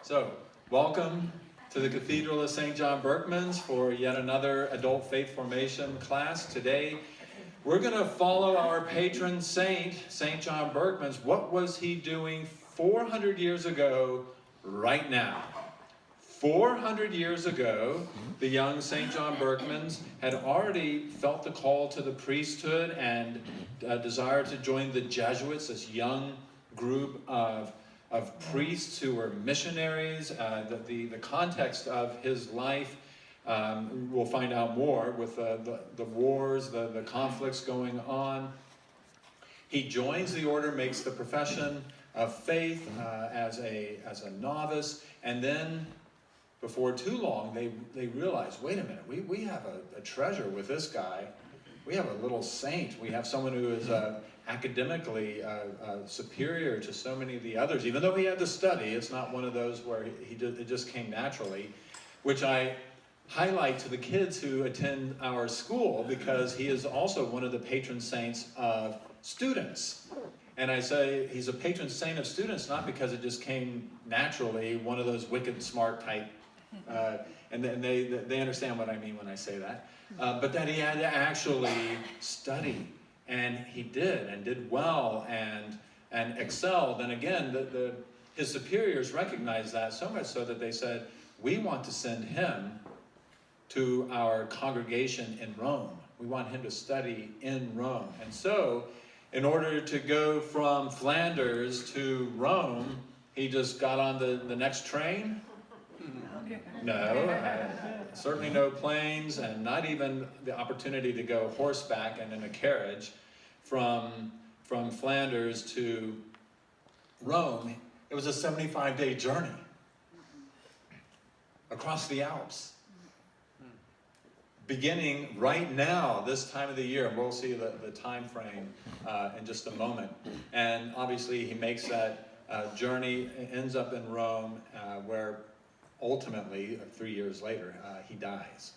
So, welcome to the Cathedral of St. John Berchmans for yet another adult faith formation class. Today, we're going to follow our patron saint, St. John Berchmans. What was he doing 400 years ago right now? 400 years ago, the young St. John Berchmans had already felt the call to the priesthood and desire to join the Jesuits, this young group of priests who were missionaries. The context of his life, we'll find out more with the wars, the conflicts going on. He joins the order, makes the profession of faith as a novice, and then before too long they realize, wait a minute, we have a treasure with this guy. We have a little saint. We have someone who is academically superior to so many of the others. Even though he had to study, it's not one of those where it just came naturally, which I highlight to the kids who attend our school, because he is also one of the patron saints of students. And I say he's a patron saint of students not because it just came naturally, one of those wicked smart type, and they understand what I mean when I say that, but that he had to actually study. And he did, and did well, and excelled. And again, his superiors recognized that so much so that they said, we want to send him to our congregation in Rome. We want him to study in Rome. And so, in order to go from Flanders to Rome, he just got on the next train. No, certainly no planes, and not even the opportunity to go horseback and in a carriage from Flanders to Rome. It was a 75-day journey across the Alps, beginning right now, this time of the year. And we'll see the time frame in just a moment. And obviously he makes that journey, ends up in Rome, where ultimately, 3 years later, he dies.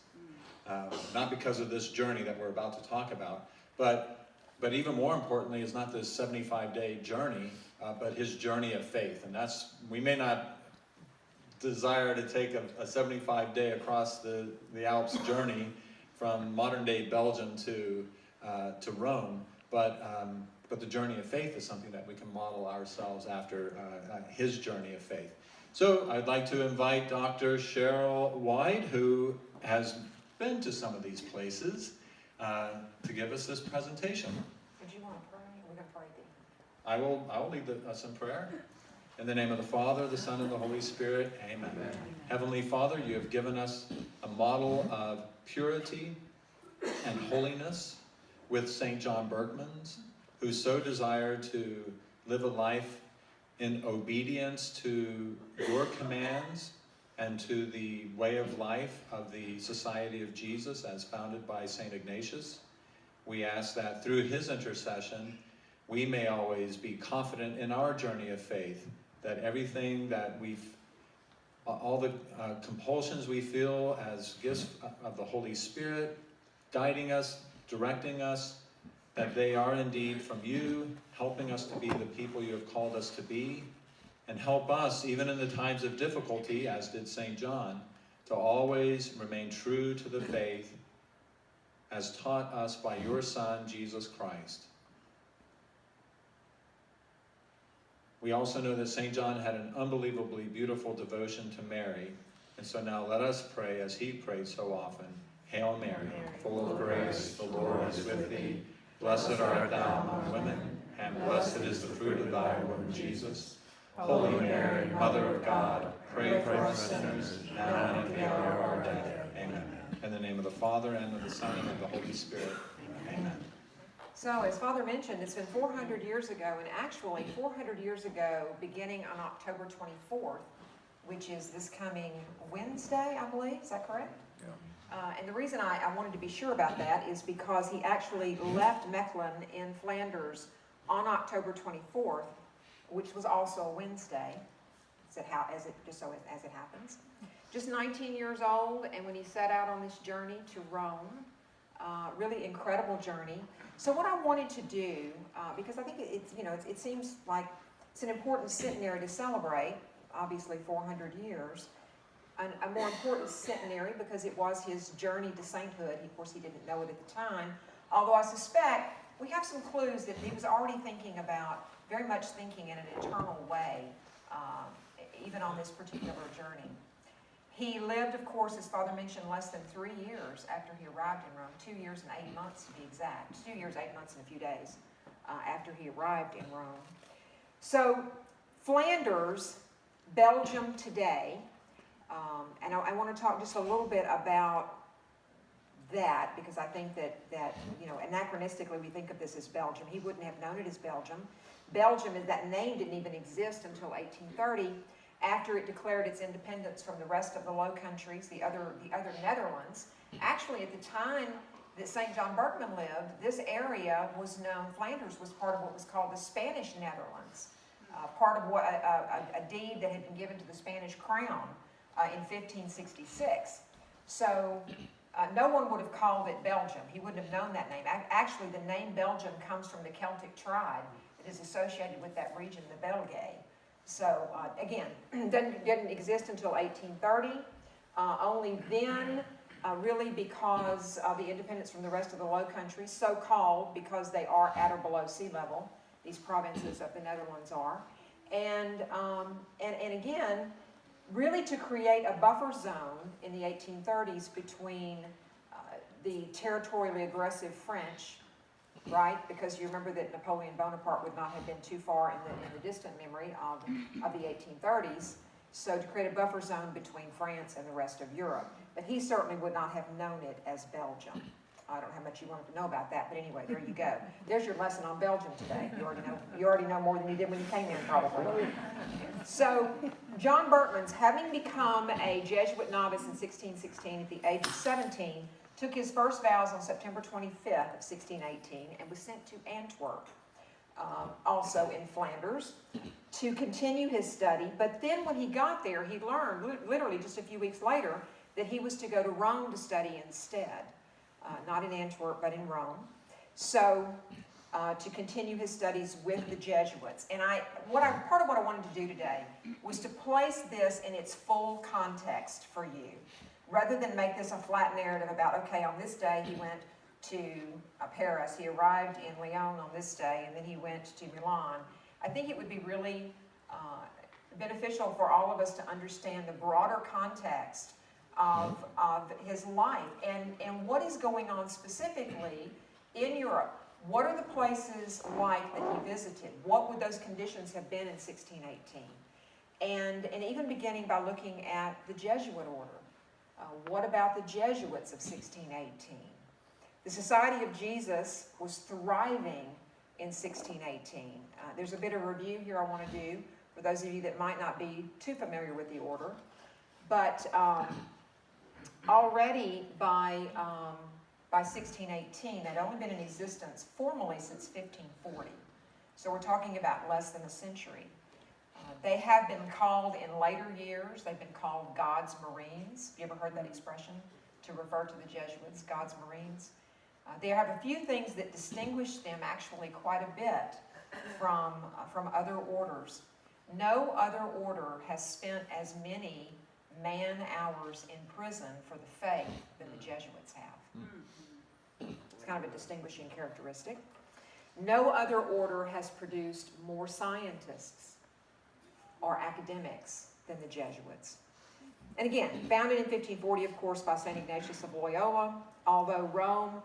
Not because of this journey that we're about to talk about, but even more importantly is not this 75-day journey, but his journey of faith. And that's, we may not desire to take a 75-day across the Alps journey from modern-day Belgium to Rome, but the journey of faith is something that we can model ourselves after his journey of faith. So I'd like to invite Dr. Cheryl White, who has been to some of these places, to give us this presentation. Would you want to pray? We're going to pray then. I will lead us in prayer. In the name of the Father, the Son, and the Holy Spirit, amen. Heavenly Father, you have given us a model of purity and holiness with St. John Berchmans, who so desired to live a life in obedience to your commands and to the way of life of the Society of Jesus as founded by St. Ignatius. We ask that through his intercession, we may always be confident in our journey of faith, that everything that all the compulsions we feel as gifts of the Holy Spirit, guiding us, directing us, that they are indeed from you, helping us to be the people you have called us to be, and help us, even in the times of difficulty, as did St. John, to always remain true to the faith as taught us by your Son, Jesus Christ. We also know that St. John had an unbelievably beautiful devotion to Mary, and so now let us pray as he prayed so often. Hail Mary, full of grace, the Lord is with thee. Blessed art thou among women, and blessed is the fruit of thy womb, Jesus. Holy Mary, Mother of God, pray for us sinners, now and at the hour of our death. Amen. In the name of the Father, and of the Son, and of the Holy Spirit. Amen. So, as Father mentioned, it's been 400 years ago, and actually 400 years ago, beginning on October 24th, which is this coming Wednesday, I believe. Is that correct? Yeah. And the reason I wanted to be sure about that is because he actually left Mechlin in Flanders on October 24th, which was also a Wednesday, as it happens. Just 19 years old, and when he set out on this journey to Rome, really incredible journey. So what I wanted to do, because I think it seems like it's an important centenary to celebrate, obviously 400 years. A more important centenary because it was his journey to sainthood. Of course, he didn't know it at the time, although I suspect we have some clues that he was already thinking about, very much thinking in an eternal way, even on this particular journey. He lived, of course, as Father mentioned, less than 3 years after he arrived in Rome, 2 years and 8 months to be exact, 2 years, 8 months and a few days after he arrived in Rome. So, Flanders, Belgium today, and I want to talk just a little bit about that, because I think that anachronistically we think of this as Belgium. He wouldn't have known it as Belgium. Belgium, that name didn't even exist until 1830, after it declared its independence from the rest of the Low Countries, the other Netherlands. Actually, at the time that St. John Berchmans lived, this area was known, Flanders was part of what was called the Spanish Netherlands, part of what a deed that had been given to the Spanish crown in 1566. So no one would have called it Belgium. He wouldn't have known that name. Actually, the name Belgium comes from the Celtic tribe that is associated with that region, the Belgae. So again, didn't exist until 1830. Only then, really because of the independence from the rest of the Low Countries, so-called because they are at or below sea level, these provinces of the Netherlands are. And again, really to create a buffer zone in the 1830s between the territorially aggressive French, right? Because you remember that Napoleon Bonaparte would not have been too far in the distant memory of the 1830s. So to create a buffer zone between France and the rest of Europe. But he certainly would not have known it as Belgium. I don't know how much you wanted to know about that, but anyway, there you go. There's your lesson on Belgium today. You already know more than you did when you came in, probably. So, John Berchmans, having become a Jesuit novice in 1616 at the age of 17, took his first vows on September 25th of 1618 and was sent to Antwerp, also in Flanders, to continue his study. But then when he got there, he learned, literally just a few weeks later, that he was to go to Rome to study instead. Not in Antwerp, but in Rome. So, to continue his studies with the Jesuits. And part of what I wanted to do today was to place this in its full context for you, rather than make this a flat narrative about, okay, on this day he went to Paris, he arrived in Lyon on this day, and then he went to Milan. I think it would be really beneficial for all of us to understand the broader context of his life and what is going on specifically in Europe. What are the places like that he visited? What would those conditions have been in 1618? And even beginning by looking at the Jesuit order. What about the Jesuits of 1618? The Society of Jesus was thriving in 1618. There's a bit of review here I want to do for those of you that might not be too familiar with the order. But already by 1618, they'd only been in existence formally since 1540. So we're talking about less than a century. They have been called in later years, they've been called God's Marines. Have you ever heard that expression to refer to the Jesuits, God's Marines? They have a few things that distinguish them actually quite a bit from other orders. No other order has spent as many man-hours in prison for the faith than the Jesuits have. It's kind of a distinguishing characteristic. No other order has produced more scientists or academics than the Jesuits. And again, founded in 1540, of course, by St. Ignatius of Loyola, although Rome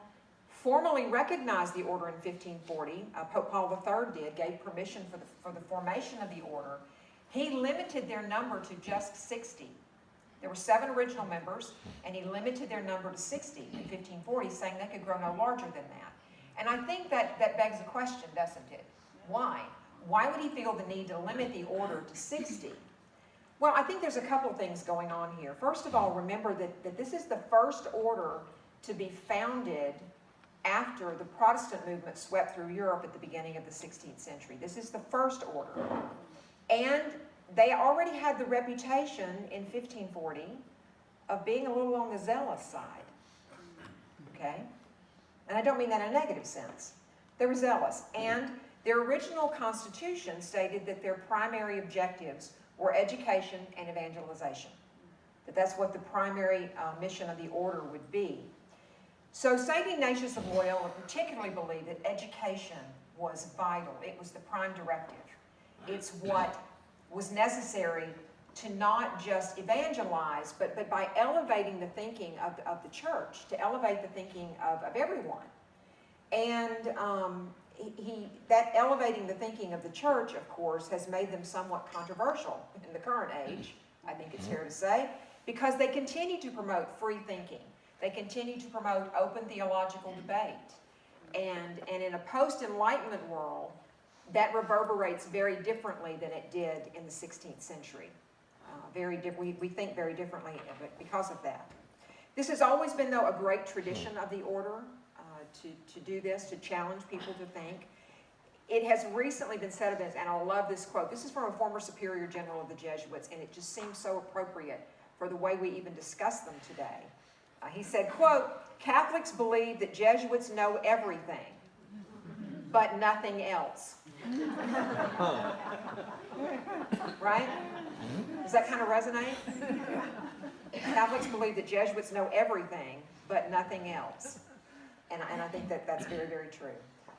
formally recognized the order in 1540, Pope Paul III did, gave permission for the formation of the order. He limited their number to just 60. There were 7 original members, and he limited their number to 60 in 1540, saying they could grow no larger than that. And I think that begs a question, doesn't it? Why? Why would he feel the need to limit the order to 60? Well, I think there's a couple of things going on here. First of all, remember that this is the first order to be founded after the Protestant movement swept through Europe at the beginning of the 16th century. This is the first order. And they already had the reputation in 1540 of being a little on the zealous side, okay? And I don't mean that in a negative sense. They were zealous. And their original constitution stated that their primary objectives were education and evangelization. That's what the primary mission of the order would be. So St. Ignatius of Loyola particularly believed that education was vital. It was the prime directive. It's what was necessary to not just evangelize, but by elevating the thinking of the church, to elevate the thinking of everyone. And that elevating the thinking of the church, of course, has made them somewhat controversial in the current age, I think it's fair to say, because they continue to promote free thinking. They continue to promote open theological debate. And in a post-Enlightenment world, that reverberates very differently than it did in the 16th century. We think very differently of it because of that. This has always been, though, a great tradition of the order to do this, to challenge people to think. It has recently been said of this, and I love this quote. This is from a former superior general of the Jesuits, and it just seems so appropriate for the way we even discuss them today. He said, quote, "Catholics believe that Jesuits know everything, but nothing else." Right? Does that kind of resonate? Catholics believe that Jesuits know everything, but nothing else. And I think that's very, very true.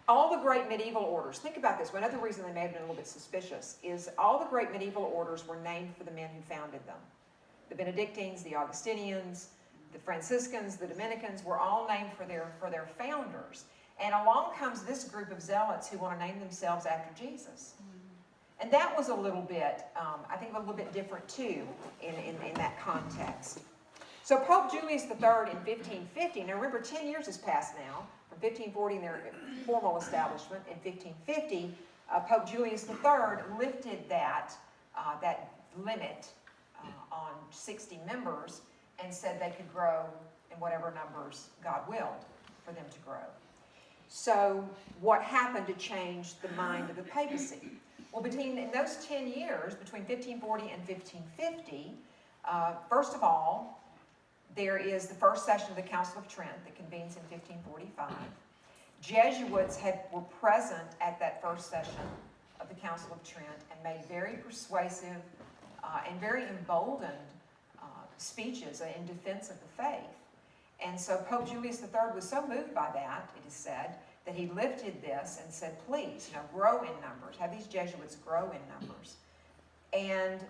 All the great medieval orders, think about this. One other reason they may have been a little bit suspicious is all the great medieval orders were named for the men who founded them. The Benedictines, the Augustinians, the Franciscans, the Dominicans were all named for their founders. And along comes this group of zealots who want to name themselves after Jesus. And that was a little bit, I think a little bit different too in that context. So Pope Julius III in 1550, now remember 10 years has passed now, from 1540 and their formal establishment, in 1550, Pope Julius III lifted that limit on 60 members and said they could grow in whatever numbers God willed for them to grow. So what happened to change the mind of the papacy? Well, in those 10 years, between 1540 and 1550, first of all, there is the first session of the Council of Trent that convenes in 1545. Jesuits were present at that first session of the Council of Trent and made very persuasive and very emboldened speeches in defense of the faith. And so Pope Julius III was so moved by that, it is said, that he lifted this and said, please, grow in numbers, have these Jesuits grow in numbers. And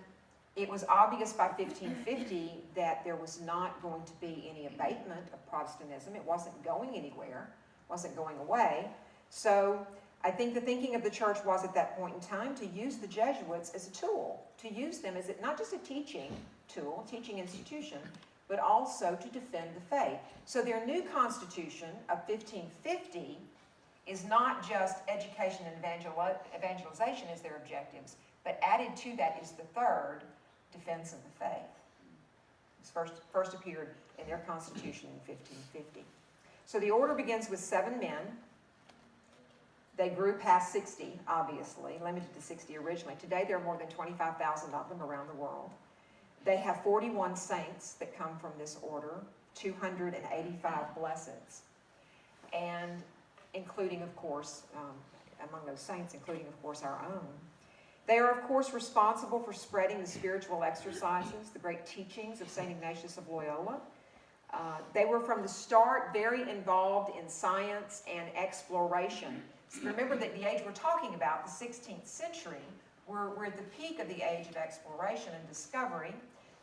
it was obvious by 1550 that there was not going to be any abatement of Protestantism. It wasn't going anywhere, wasn't going away. So I think the thinking of the church was at that point in time to use the Jesuits as a tool, to use them as not just a teaching tool, teaching institution, but also to defend the faith. So their new constitution of 1550 is not just education and evangelization as their objectives, but added to that is the third, defense of the faith. It first appeared in their constitution in 1550. So the order begins with 7 men. They grew past 60, obviously, limited to 60 originally. Today there are more than 25,000 of them around the world. They have 41 saints that come from this order, 285 blesseds, and including, of course, among those saints, including, of course, our own. They are, of course, responsible for spreading the spiritual exercises, the great teachings of St. Ignatius of Loyola. They were from the start very involved in science and exploration. So remember that the age we're talking about, the 16th century, we're at the peak of the age of exploration and discovery.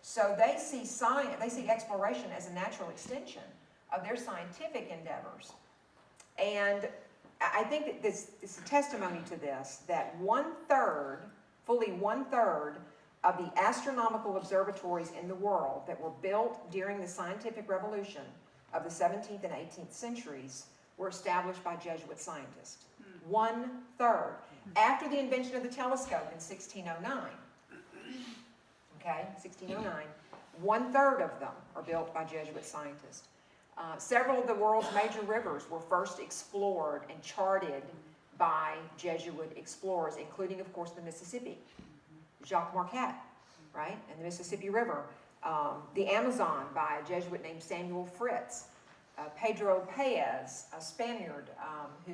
So they see science, they see exploration as a natural extension of their scientific endeavors. And I think that this is a testimony to this, that fully one third of the astronomical observatories in the world that were built during the scientific revolution of the 17th and 18th centuries were established by Jesuit scientists. 1/3. After the invention of the telescope in 1609, okay, 1609, 1/3 of them are built by Jesuit scientists. Several of the world's major rivers were first explored and charted by Jesuit explorers, including, of course, the Mississippi. Jacques Marquette, right, and the Mississippi River. The Amazon by a Jesuit named Samuel Fritz. Pedro Paez, a Spaniard who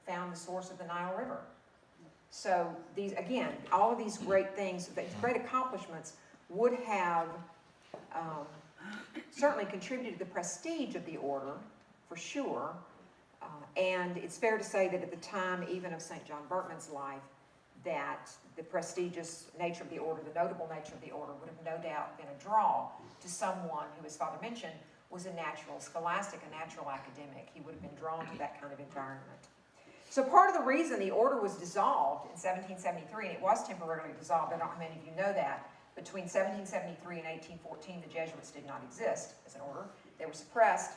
found the source of the Nile River. So these, again, all of these great things, these great accomplishments would have certainly contributed to the prestige of the order, for sure. And it's fair to say that at the time, even of St. John Berchmans' life, that the prestigious nature of the order, the notable nature of the order, would have no doubt been a draw to someone who, as Father mentioned, was a natural scholastic, a natural academic. He would have been drawn to that kind of environment. So part of the reason the order was dissolved in 1773, and it was temporarily dissolved, I don't know how many of you know that, between 1773 and 1814, the Jesuits did not exist as an order. They were suppressed.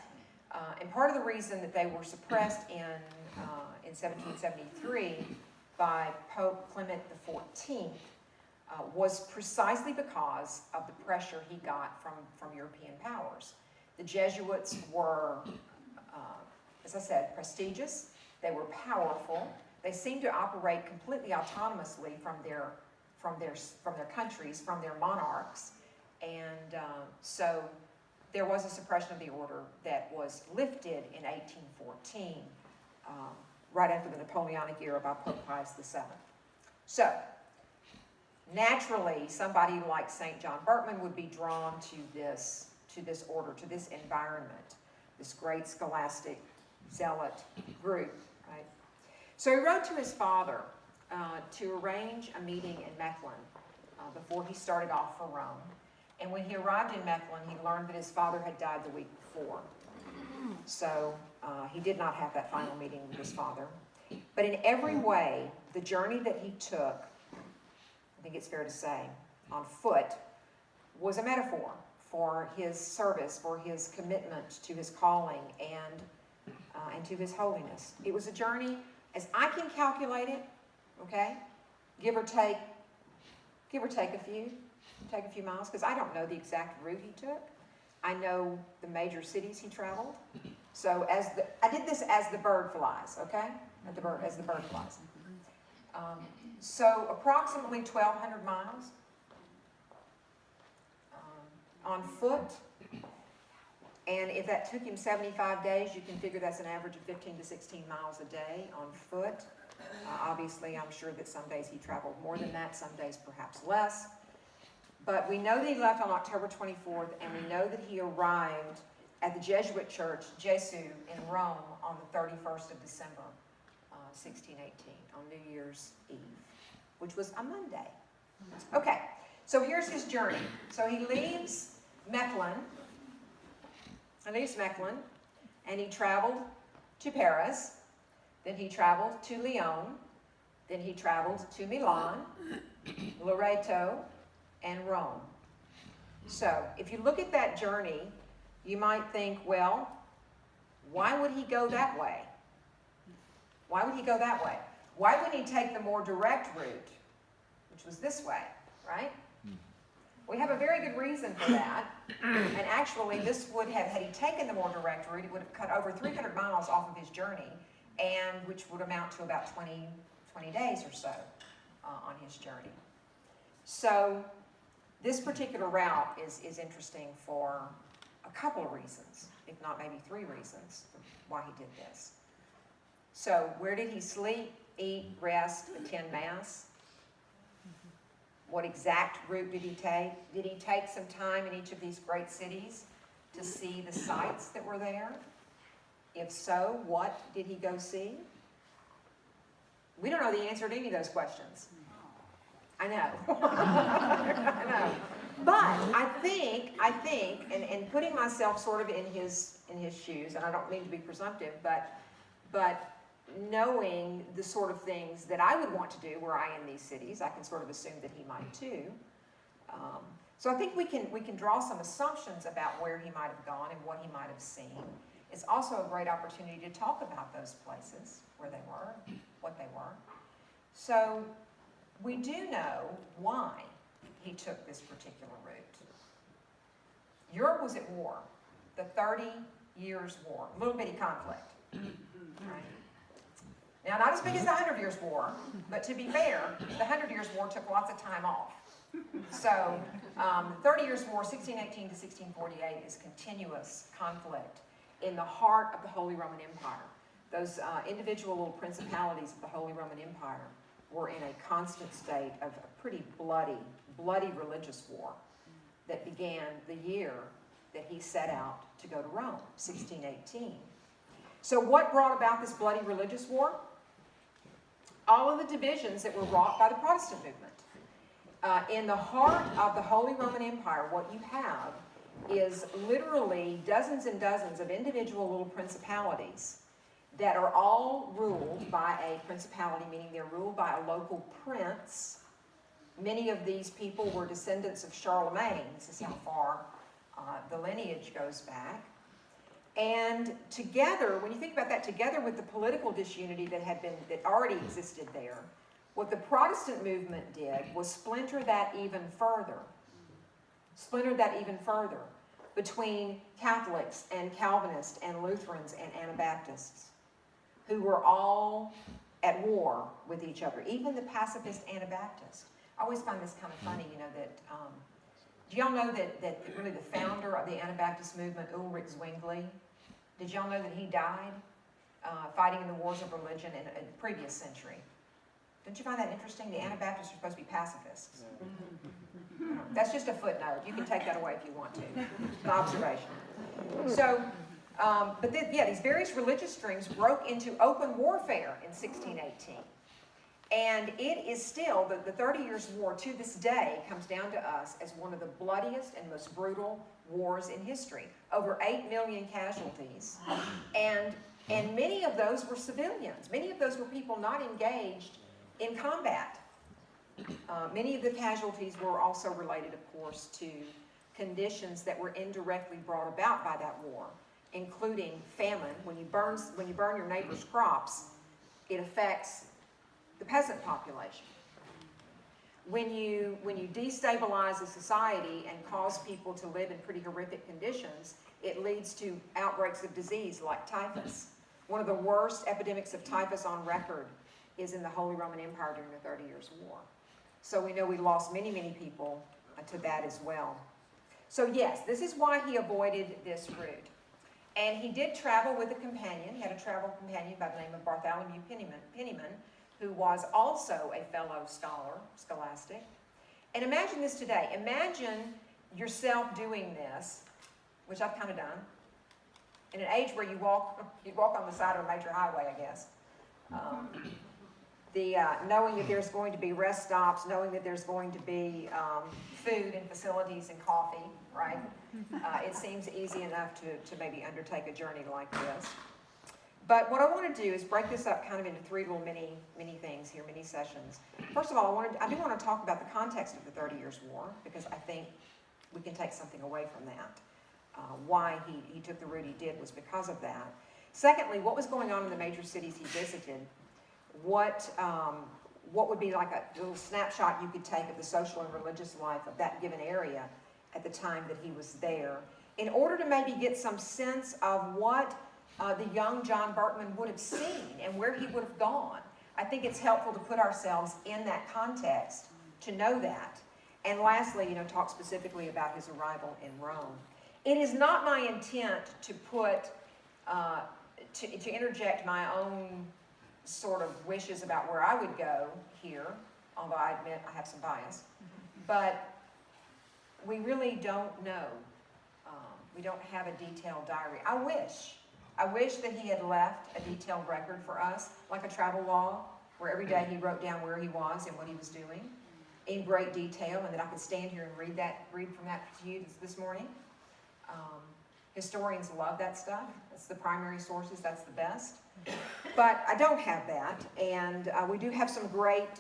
And part of the reason that they were suppressed in 1773 by Pope Clement XIV was precisely because of the pressure he got from European powers. The Jesuits were, as I said, prestigious. They were powerful. They seemed to operate completely autonomously from their countries, from their monarchs, and so there was a suppression of the order that was lifted in 1814, right after the Napoleonic era by Pope Pius VII. So, naturally, somebody like St. John Berkman would be drawn to this order, to this environment, this great scholastic zealot group, right? So he wrote to his father to arrange a meeting in Mechlin before he started off for Rome. And when he arrived in Mechlin, he learned that his father had died the week before. So he did not have that final meeting with his father. But in every way, the journey that he took, I think it's fair to say, on foot, was a metaphor for his service, for his commitment to his calling and to his holiness. It was a journey, as I can calculate it, okay, give or take a few miles, because I don't know the exact route he took. I know the major cities he traveled. So I did this as the bird flies, okay? As the bird flies. So approximately 1,200 miles on foot. And if that took him 75 days, you can figure that's an average of 15 to 16 miles a day on foot. Obviously, I'm sure that some days he traveled more than that, some days perhaps less. But we know that he left on October 24th, and we know that he arrived at the Jesuit church, Jesuit, in Rome on the 31st of December, 1618, on New Year's Eve, which was a Monday. Okay, so here's his journey. So he leaves Mechlin, and he traveled to Paris, then he traveled to Lyon, then he traveled to Milan, Loreto, and Rome. So, if you look at that journey, you might think, well, why would he go that way? Why would he go that way? Why wouldn't he take the more direct route, which was this way, right? We have a very good reason for that. And actually, this would have, had he taken the more direct route, it would have cut over 300 miles off of his journey, and which would amount to about 20 days or so on his journey. So, this particular route is interesting for a couple of reasons, if not maybe 3 reasons why he did this. So, where did he sleep, eat, rest, attend Mass? What exact route did he take? Did he take some time in each of these great cities to see the sights that were there? If so, what did he go see? We don't know the answer to any of those questions. I know. I know. But I think, and putting myself sort of in his shoes, and I don't mean to be presumptive, but knowing the sort of things that I would want to do were I in these cities, I can sort of assume that he might too. So I think we can draw some assumptions about where he might have gone and what he might have seen. It's also a great opportunity to talk about those places, where they were, what they were. So we do know why he took this particular route. Europe was at war, the 30 Years' War, a little bitty conflict. Right? Now, not as big as the 100 Years' War, but to be fair, the 100 Years' War took lots of time off. So, the 30 Years' War, 1618 to 1648, is continuous conflict in the heart of the Holy Roman Empire. Those individual little principalities of the Holy Roman Empire were in a constant state of a pretty bloody religious war that began the year that he set out to go to Rome, 1618. So what brought about this bloody religious war? All of the divisions that were wrought by the Protestant movement. In the heart of the Holy Roman Empire, what you have is literally dozens and dozens of individual little principalities that are all ruled by a principality, meaning they're ruled by a local prince. Many of these people were descendants of Charlemagne. This is how far the lineage goes back. And together, when you think about that, together with the political disunity that already existed there, what the Protestant movement did was splinter that even further. Between Catholics and Calvinists and Lutherans and Anabaptists, who were all at war with each other, even the pacifist Anabaptists. I always find this kind of funny, that, do y'all know that really the founder of the Anabaptist movement, Ulrich Zwingli, did y'all know that he died fighting in the wars of religion in the previous century? Don't you find that interesting? The Anabaptists are supposed to be pacifists. That's just a footnote. You can take that away if you want to. It's an observation. So, these various religious streams broke into open warfare in 1618. And it is still, the 30 Years' War to this day comes down to us as one of the bloodiest and most brutal wars in history. Over 8 million casualties. And many of those were civilians. Many of those were people not engaged in combat. Many of the casualties were also related, of course, to conditions that were indirectly brought about by that war, including famine. When you burn your neighbor's crops, it affects the peasant population. When you destabilize a society and cause people to live in pretty horrific conditions, it leads to outbreaks of disease like typhus. One of the worst epidemics of typhus on record is in the Holy Roman Empire during the 30 Years' War. So we know we lost many, many people to that as well. So yes, this is why he avoided this route. And he did travel with a companion. He had a travel companion by the name of Bartholomew Penniman, who was also a fellow scholastic. And imagine this today. Imagine yourself doing this, which I've kind of done, in an age where you walk on the side of a major highway, I guess. Knowing that there's going to be rest stops, knowing that there's going to be food and facilities and coffee, right? It seems easy enough to maybe undertake a journey like this. But what I want to do is break this up kind of into three little mini things here, mini sessions. First of all, I do want to talk about the context of the 30 Years' War, because I think we can take something away from that. Why he took the route he did was because of that. Secondly, what was going on in the major cities he visited? What would be like a little snapshot you could take of the social and religious life of that given area at the time that he was there, in order to maybe get some sense of what the young John Berkman would have seen and where he would have gone. I think it's helpful to put ourselves in that context to know that. And lastly, talk specifically about his arrival in Rome. It is not my intent to to interject my own sort of wishes about where I would go here, although I admit I have some bias. But we really don't know. We don't have a detailed diary. I wish that he had left a detailed record for us, like a travel log, where every day he wrote down where he was and what he was doing in great detail, and that I could stand here and read from that to you this morning. Historians love that stuff. That's the primary sources. That's the best. But I don't have that, and we do have some great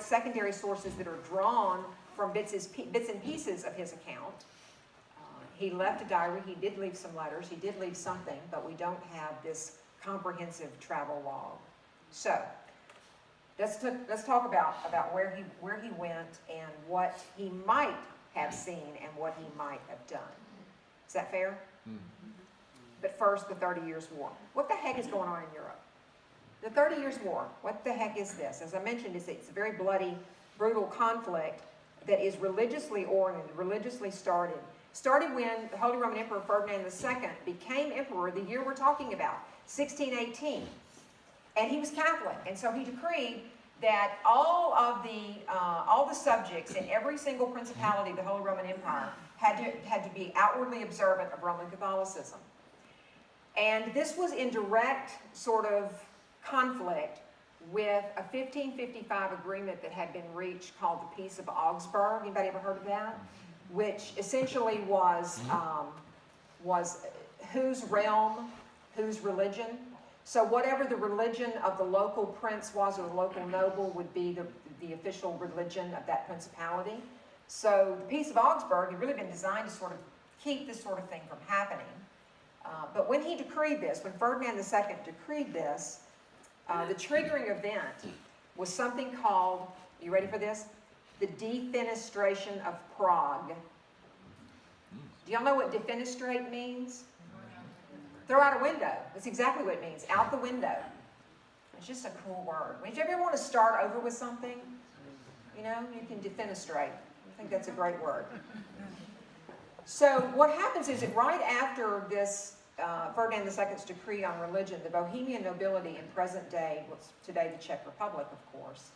secondary sources that are drawn from bits and pieces of his account. He left a diary. He did leave some letters. He did leave something, but we don't have this comprehensive travel log. So let's talk about where he went and what he might have seen and what he might have done. Is that fair? Mm-hmm. But first, the 30 Years' War. What the heck is going on in Europe? The 30 Years' War, what the heck is this? As I mentioned, it's a very bloody, brutal conflict that is religiously oriented, religiously started. Started when the Holy Roman Emperor Ferdinand II became emperor the year we're talking about, 1618. And he was Catholic, and so he decreed that all the subjects in every single principality of the Holy Roman Empire had to be outwardly observant of Roman Catholicism. And this was in direct sort of conflict with a 1555 agreement that had been reached called the Peace of Augsburg. Anybody ever heard of that? Which essentially was whose realm, whose religion. So whatever the religion of the local prince was or the local noble would be the official religion of that principality. So the Peace of Augsburg had really been designed to sort of keep this sort of thing from happening. But when he decreed this, when Ferdinand II decreed this, the triggering event was something called, you ready for this? The Defenestration of Prague. Do y'all know what defenestrate means? Throw out a window. That's exactly what it means. Out the window. It's just a cool word. If you ever want to start over with something, you know, you can defenestrate. I think that's a great word. So what happens is that right after this Ferdinand II's decree on religion, the Bohemian nobility in present day, what's today the Czech Republic, of course,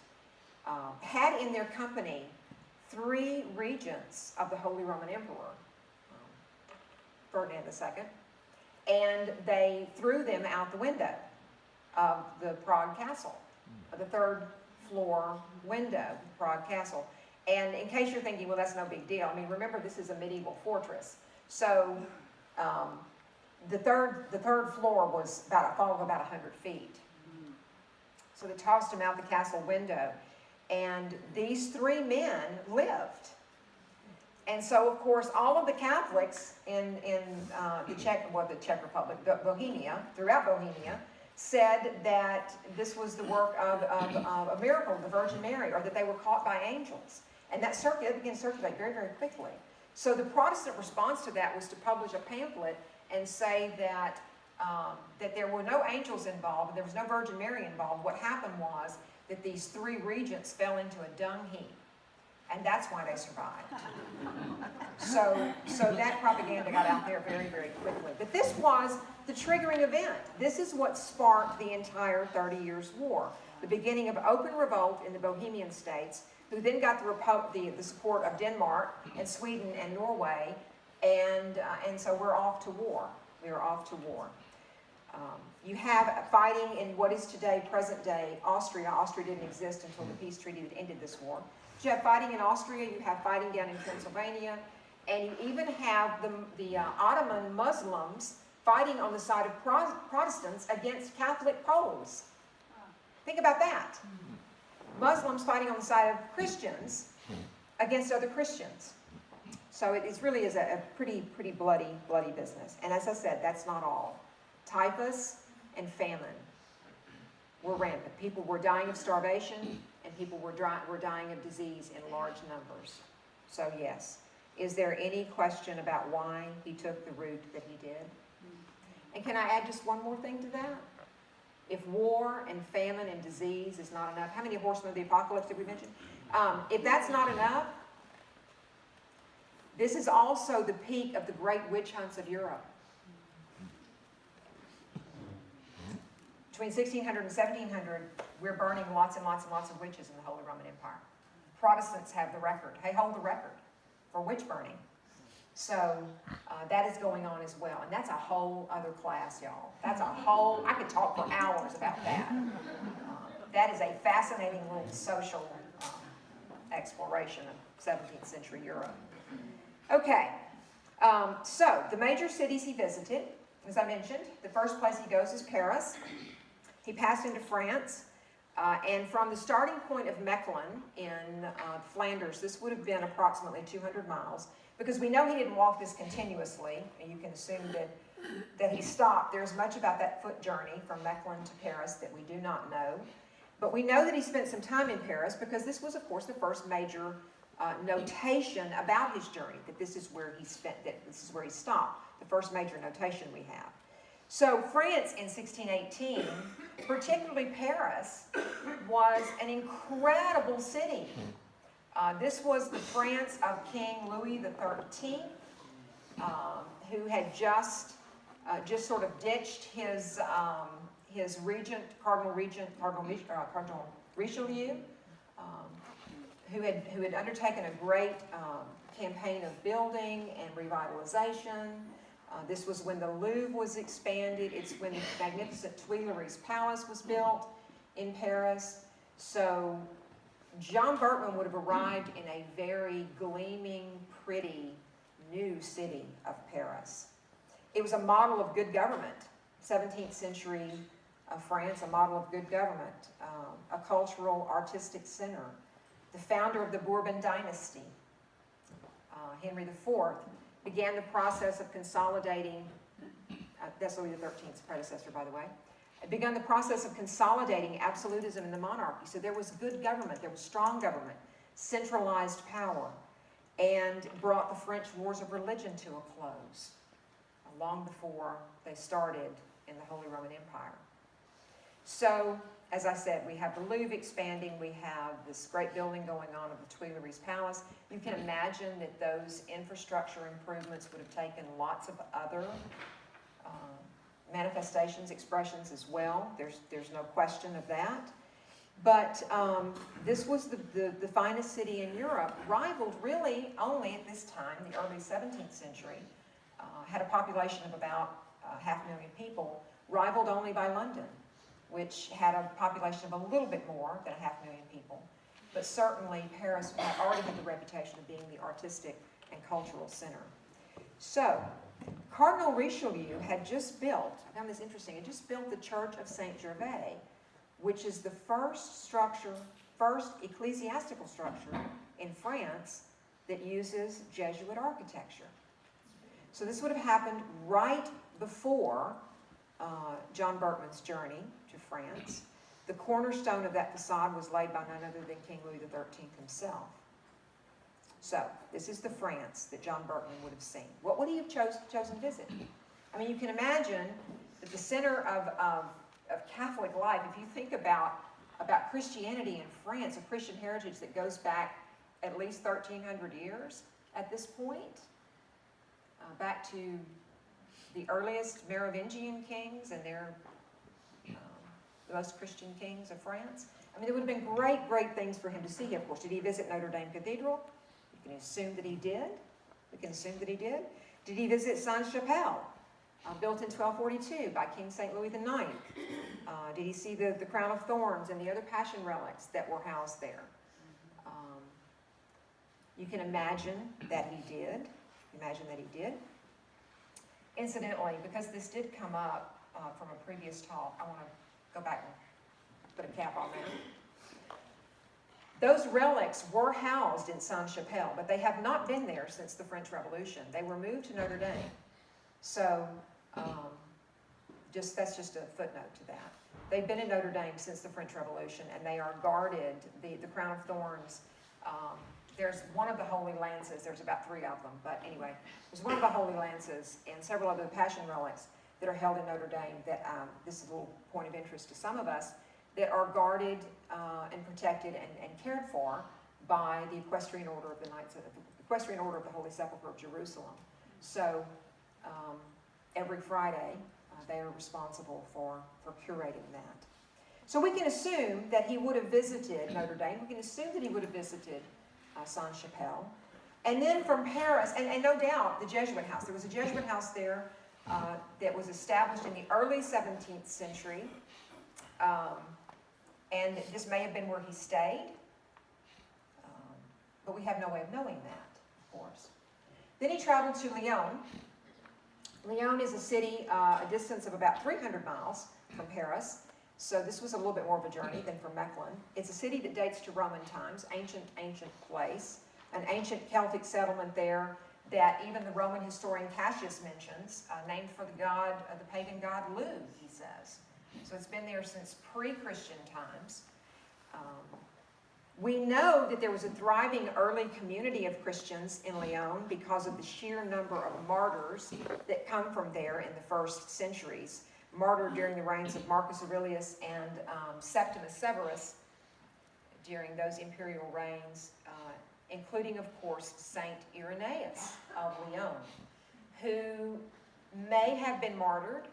had in their company 3 regents of the Holy Roman Emperor, Ferdinand II, and they threw them out the window of the Prague Castle, the 3rd floor window of the Prague Castle. And in case you're thinking, well, that's no big deal. I mean, remember, this is a medieval fortress. So the third floor was about a fall of about 100 feet. So they tossed him out the castle window. And these 3 men lived. And so, of course, all of the Catholics in the Czech Republic, Bohemia, throughout Bohemia, said that this was the work of a miracle of the Virgin Mary, or that they were caught by angels. And that began to circulate very, very quickly. So the Protestant response to that was to publish a pamphlet and say that, that there were no angels involved, and there was no Virgin Mary involved. What happened was that these 3 regents fell into a dung heap. And that's why they survived. So that propaganda got out there very, very quickly. But this was the triggering event. This is what sparked the entire 30 Years' War. The beginning of open revolt in the Bohemian states, who then got the support of Denmark and Sweden and Norway. And so we're off to war. We are off to war. You have fighting in what is today, present day, Austria. Austria didn't exist until the peace treaty that ended this war. You have fighting in Austria, you have fighting down in Pennsylvania, and you even have the Ottoman Muslims fighting on the side of Protestants against Catholic Poles. Think about that. Muslims fighting on the side of Christians against other Christians. So it really is a pretty bloody business. And as I said, that's not all. Typhus and famine were rampant. People were dying of starvation, and people were dying of disease in large numbers. So yes, is there any question about why he took the route that he did? And can I add just one more thing to that? If war and famine and disease is not enough, how many horsemen of the apocalypse did we mention? If that's not enough, this is also the peak of the great witch hunts of Europe. Between 1600 and 1700, we're burning lots and lots and lots of witches in the Holy Roman Empire. Protestants have the record. They hold the record for witch burning. So that is going on as well. And that's a whole other class, y'all. That's a whole, I could talk for hours about that. That is a fascinating little social exploration of 17th century Europe. Okay, so the major cities he visited, as I mentioned, the first place he goes is Paris. He passed into France, and from the starting point of Mechlin in Flanders, this would have been approximately 200 miles, because we know he didn't walk this continuously, and you can assume that he stopped. There's much about that foot journey from Mechlin to Paris that we do not know, but we know that he spent some time in Paris, because this was, of course, the first major notation about his journey, that this is where he spent, that this is where he stopped, the first major notation we have. So France in 1618, particularly Paris, was an incredible city. This was the France of King Louis XIII, who had just sort of ditched his regent, Cardinal Richelieu, who had undertaken a great campaign of building and revitalization. This was when the Louvre was expanded. It's when the magnificent Tuileries Palace was built in Paris. So John Berchmans would have arrived in a very gleaming, pretty, new city of Paris. It was a model of good government, 17th century France, a model of good government, a cultural, artistic center. The founder of the Bourbon dynasty, Henry IV, began the process of consolidating, that's Louis XIII's predecessor, by the way, began the process of consolidating absolutism in the monarchy. So there was good government, there was strong government, centralized power, and brought the French wars of religion to a close, long before they started in the Holy Roman Empire. So, as I said, we have the Louvre expanding, we have this great building going on of the Tuileries Palace. You can imagine that those infrastructure improvements would have taken lots of other manifestations, expressions as well. There's no question of that. But this was the finest city in Europe, rivaled really only at this time, the early 17th century, had a population of about 500,000 people, rivaled only by London, which had a population of a little bit more than 500,000 people. But certainly Paris had already had the reputation of being the artistic and cultural center. So, Cardinal Richelieu had just built, I found this interesting, had just built the Church of St Gervais, which is the first ecclesiastical structure in France that uses Jesuit architecture. So this would have happened right before John Berchmans' journey to France. The cornerstone of that facade was laid by none other than King Louis XIII himself. So, this is the France that John Berchman would have seen. What would he have chosen to visit? I mean, you can imagine that the center of Catholic life, if you think about Christianity in France, a Christian heritage that goes back at least 1,300 years at this point, back to the earliest Merovingian kings and their the most Christian kings of France. I mean, there would have been great things for him to see, of course. Did he visit Notre Dame Cathedral? We can assume that he did. Did he visit Sainte-Chapelle, built in 1242 by King St. Louis IX? Did he see the crown of thorns and the other passion relics that were housed there? You can imagine that he did. Incidentally, because this did come up from a previous talk, I want to go back and put a cap on that. Those relics were housed in Sainte-Chapelle, but they have not been there since the French Revolution. They were moved to Notre Dame. So, that's just a footnote to that. They've been in Notre Dame since the French Revolution, and they are guarded. The crown of thorns, there's one of the Holy Lances, there's about 3 of them, but anyway, there's one of the Holy Lances and several other Passion relics that are held in Notre Dame that, this is a little point of interest to some of us, that are guarded and protected and cared for by the Equestrian Order of the Equestrian Order of the Holy Sepulchre of Jerusalem. So every Friday, they are responsible for curating that. So we can assume that he would have visited Notre Dame. We can assume that he would have visited Sainte-Chapelle. And then from Paris, and no doubt the Jesuit house. There was a Jesuit house there that was established in the early 17th century. And this may have been where he stayed. But we have no way of knowing that, of course. Then he traveled to Lyon. Lyon is a city a distance of about 300 miles from Paris. So this was a little bit more of a journey than from Mechlin. It's a city that dates to Roman times, ancient place, an ancient Celtic settlement there that even the Roman historian Cassius mentions, named for the pagan god Lu, he says. So it's been there since pre-Christian times. We know that there was a thriving early community of Christians in Lyon because of the sheer number of martyrs that come from there in the first centuries. Martyred during the reigns of Marcus Aurelius and Septimus Severus during those imperial reigns, including, of course, Saint Irenaeus of Lyon, who may have been martyred.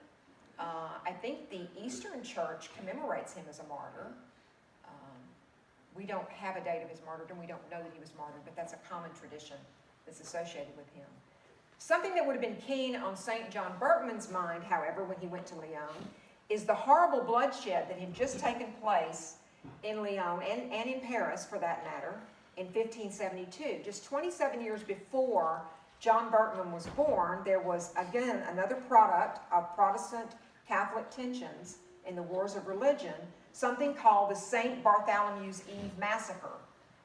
I think the Eastern Church commemorates him as a martyr. We don't have a date of his martyrdom. We don't know that he was martyred, but that's a common tradition that's associated with him. Something that would have been keen on St. John Berchmans' mind, however, when he went to Lyon, is the horrible bloodshed that had just taken place in Lyon and in Paris, for that matter, in 1572. Just 27 years before John Berkman was born, there was, again, another product of Protestant Catholic tensions in the wars of religion, something called the St. Bartholomew's Eve Massacre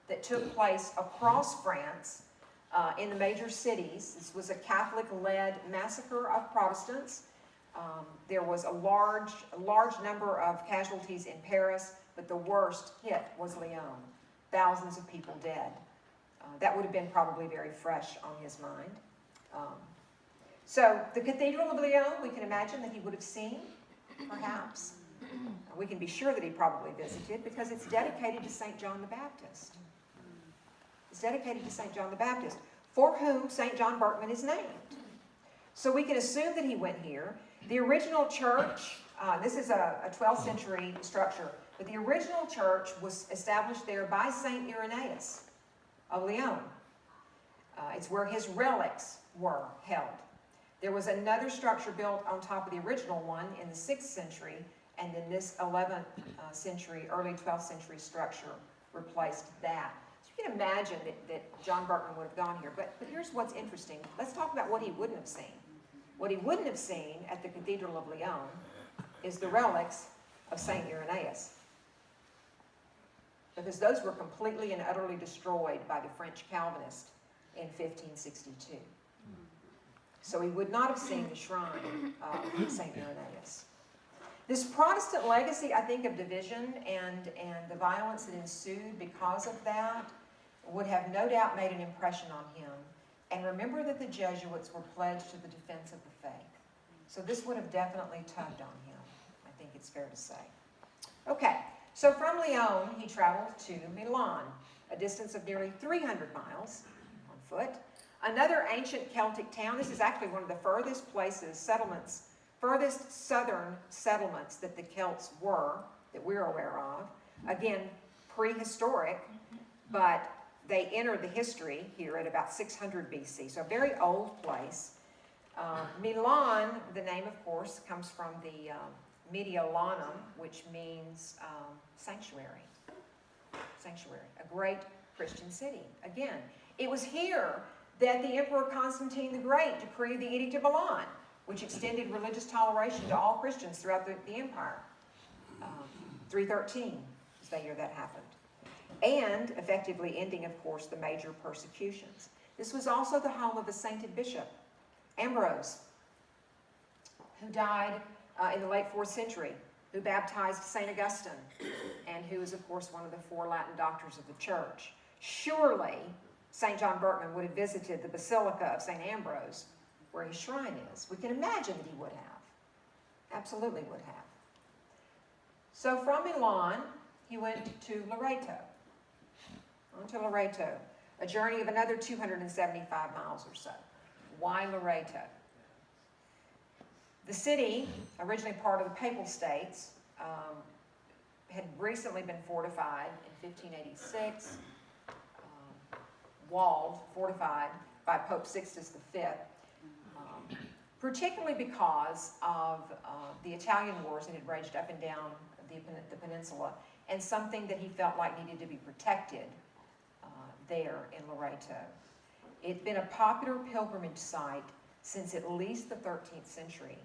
that took place across France in the major cities. This was a Catholic-led massacre of Protestants. There was a large number of casualties in Paris, but the worst hit was Lyon. Thousands of people dead. That would have been probably very fresh on his mind. So the Cathedral of Lyon, we can imagine that he would have seen, perhaps. We can be sure that he probably visited because it's dedicated to St. John the Baptist. It's dedicated to St. John the Baptist, for whom St. John Berkman is named. So we can assume that he went here. The original church, this is a 12th century structure, but the original church was established there by St. Irenaeus of Lyon. It's where his relics were held. There was another structure built on top of the original one in the 6th century, and then this 11th century, early 12th century structure replaced that. So you can imagine that John Berkman would have gone here. But here's what's interesting. Let's talk about what he wouldn't have seen. What he wouldn't have seen at the Cathedral of Lyon is the relics of St. Irenaeus, because those were completely and utterly destroyed by the French Calvinists in 1562. So he would not have seen the shrine of St. Irenaeus. This Protestant legacy, I think, of division and the violence that ensued because of that would have no doubt made an impression on him. And remember that the Jesuits were pledged to the defense of the faith. So this would have definitely tugged on him, I think it's fair to say. Okay, so from Lyon, he traveled to Milan, a distance of nearly 300 miles on foot. Another ancient Celtic town. This is actually one of the furthest places, furthest southern settlements that the Celts were, that we're aware of. Again, prehistoric, but they entered the history here at about 600 BC, so a very old place. Milan, the name, of course, comes from the Mediolanum, which means sanctuary. Sanctuary, a great Christian city. Again, it was here that the Emperor Constantine the Great decreed the Edict of Milan, which extended religious toleration to all Christians throughout the empire. 313 is the year that happened. And effectively ending, of course, the major persecutions. This was also the home of a sainted bishop, Ambrose, who died in the late 4th century, who baptized St. Augustine, and who is, of course, one of the 4 Latin doctors of the church. Surely, St. John Berkman would have visited the Basilica of St. Ambrose, where his shrine is. We can imagine that he would have. Absolutely would have. So from Milan, he went to Loreto. On to Loreto, a journey of another 275 miles or so. Why Loreto? The city, originally part of the Papal States, had recently been fortified in 1586, fortified by Pope Sixtus V, particularly because of the Italian wars that had raged up and down the peninsula, and something that he felt like needed to be protected there in Loreto. It's been a popular pilgrimage site since at least the 13th century,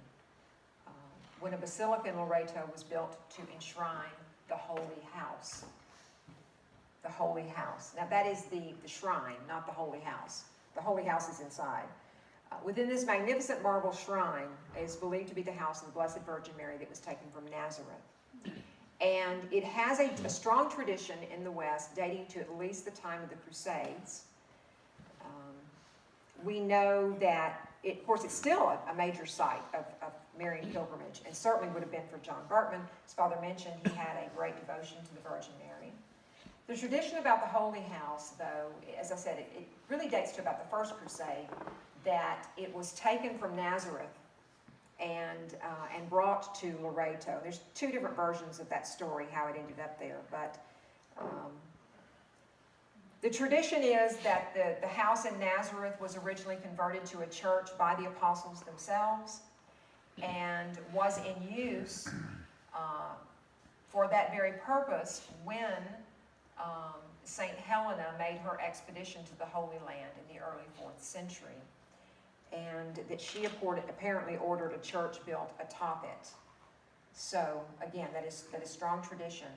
when a basilica in Loreto was built to enshrine the Holy House. The Holy House. Now that is the shrine, not the Holy House. The Holy House is inside. Within this magnificent marble shrine is believed to be the house of the Blessed Virgin Mary that was taken from Nazareth. And it has a strong tradition in the West dating to at least the time of the Crusades. We know that, of course, it's still a major site of Marian pilgrimage, and certainly would have been for John Berkman. His father mentioned he had a great devotion to the Virgin Mary. The tradition about the Holy House, though, as I said, it really dates to about the First Crusade, that it was taken from Nazareth and brought to Loreto. There's 2 different versions of that story, how it ended up there, but The tradition is that the house in Nazareth was originally converted to a church by the apostles themselves and was in use for that very purpose when St. Helena made her expedition to the Holy Land in the early 4th century, and that she apparently ordered a church built atop it. So again, that is strong tradition,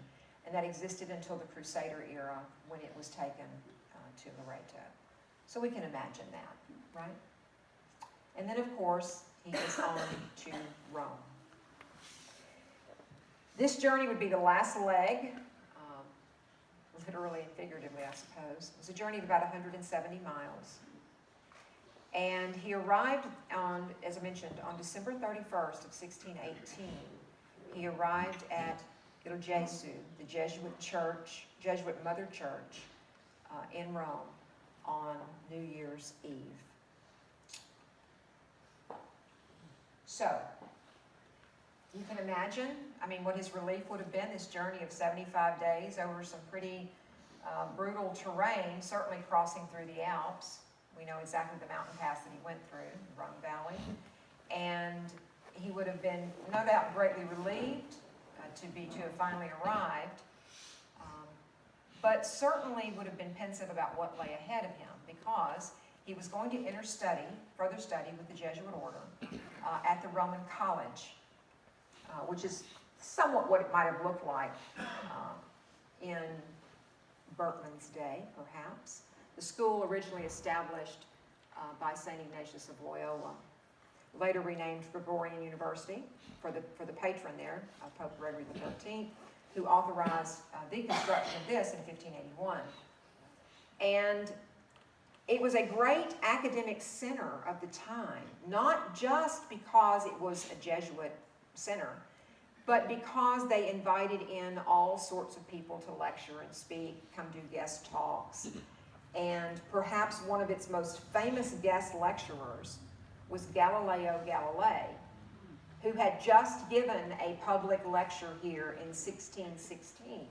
and that existed until the Crusader era when it was taken to Loreto. So we can imagine that, right? And then of course, he is on to Rome. This journey would be the last leg, literally and figuratively, I suppose. It was a journey of about 170 miles. And he arrived on, as I mentioned, on December 31st of 1618. He arrived at Il Gesù, the Jesuit church, Jesuit mother church in Rome on New Year's Eve. So, you can imagine, I mean, what his relief would have been, this journey of 75 days over some pretty brutal terrain, certainly crossing through the Alps. We know exactly the mountain pass that he went through, the Rhone Valley. And he would have been, no doubt, greatly relieved to have finally arrived, but certainly would have been pensive about what lay ahead of him, because he was going to enter further study with the Jesuit order at the Roman College, which is somewhat what it might have looked like in Berkman's day, perhaps. The school originally established by St. Ignatius of Loyola, later renamed Gregorian University for the patron there, Pope Gregory XIII, who authorized the construction of this in 1581. And it was a great academic center of the time, not just because it was a Jesuit center, but because they invited in all sorts of people to lecture and speak, come do guest talks. And perhaps one of its most famous guest lecturers was Galileo Galilei, who had just given a public lecture here in 1616.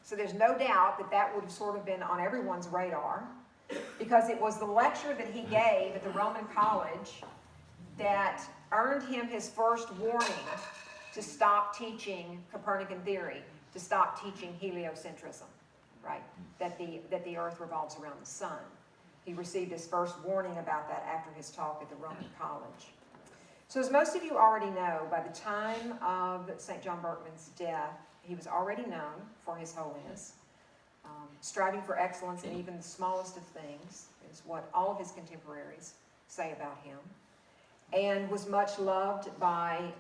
So there's no doubt that that would have sort of been on everyone's radar, because it was the lecture that he gave at the Roman College that earned him his first warning to stop teaching Copernican theory, to stop teaching heliocentrism, right? That the earth revolves around the sun. He received his first warning about that after his talk at the Roman College. So as most of you already know, by the time of St. John Berchmans' death, he was already known for his holiness. Striving for excellence in even the smallest of things is what all of his contemporaries say about him. And was much loved by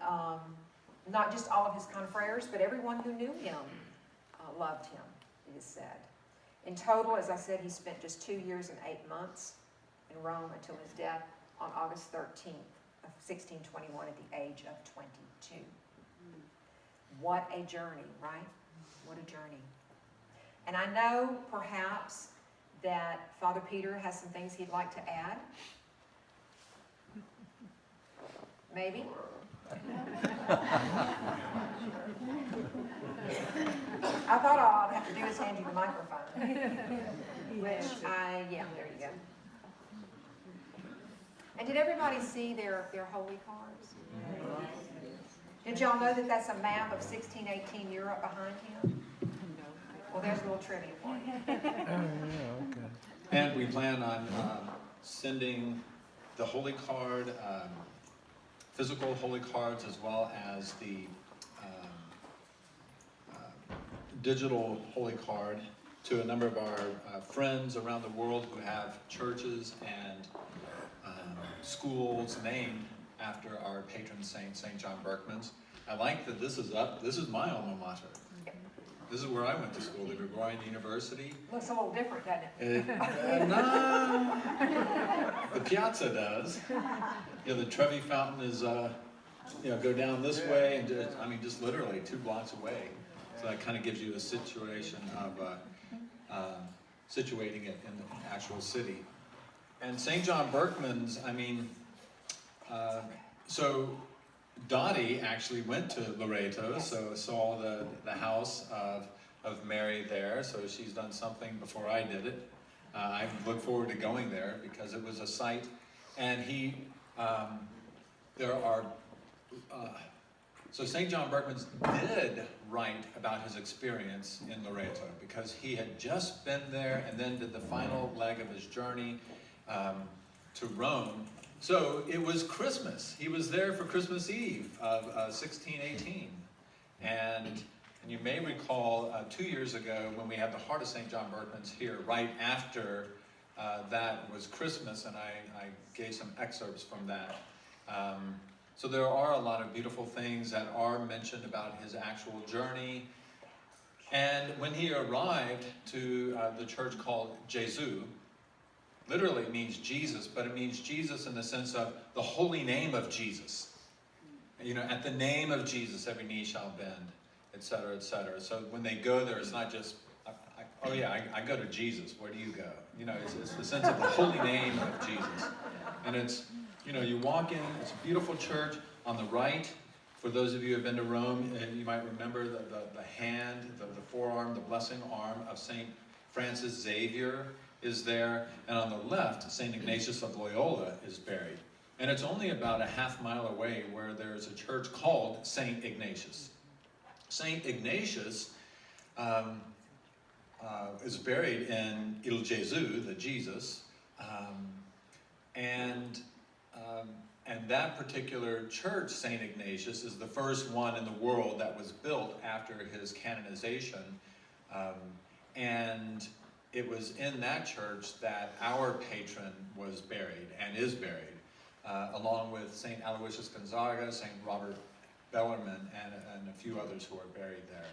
not just all of his confreres, but everyone who knew him loved him, it is said. In total, as I said, he spent just 2 years and 8 months in Rome until his death on August 13th of 1621 at the age of 22. What a journey, right? What a journey. And I know, perhaps, that Father Peter has some things he'd like to add. Maybe? I thought all I'd have to do is hand you the microphone. Yeah, there you go. And did everybody see their holy cards? Did y'all know that that's a map of 1618 Europe behind him? Well, there's a little trivia for you. And we plan on sending the holy card, physical holy cards, as well as the digital holy card to a number of our friends around the world who have churches and schools named after our patron saint, St. John Berchmans. I like that this is up. This is my alma mater. Yep. This is where I went to school, the Gregorian University. Looks a little different, doesn't it? No, the piazza does. You know, the Trevi Fountain is, go down this way, and just literally 2 blocks away. So that kind of gives you a situation of situating it in the actual city. And St. John Berchmans, so Dottie actually went to Loreto, so saw the house of of Mary there, so she's done something before I did it. I look forward to going there because it was a sight. And so St. John Berchmans did write about his experience in Loreto because he had just been there and then did the final leg of his journey to Rome. So it was Christmas. He was there for Christmas Eve of 1618. And you may recall 2 years ago when we had the Heart of St. John Berchmans here, right after that was Christmas, and I gave some excerpts from that. So there are a lot of beautiful things that are mentioned about his actual journey. And when he arrived to the church called Jesuit, literally it means Jesus, but it means Jesus in the sense of the holy name of Jesus. You know, at the name of Jesus, every knee shall bend, etc., etc. So when they go there, it's not just, oh yeah, I go to Jesus. Where do you go? You know, it's the sense of the holy name of Jesus. And it's, you know, you walk in, it's a beautiful church. On the right, for those of you who have been to Rome, you might remember the hand, the forearm, the blessing arm of St. Francis Xavier is there. And on the left, St. Ignatius of Loyola is buried. And it's only about a half mile away where there's a church called St. Ignatius. St. Ignatius is buried in Il Gesù, the Jesus, and that particular church, St. Ignatius, is the first one in the world that was built after his canonization, and it was in that church that our patron was buried and is buried, along with St. Aloysius Gonzaga, St. Robert Bellarmine, and a few others who are buried there.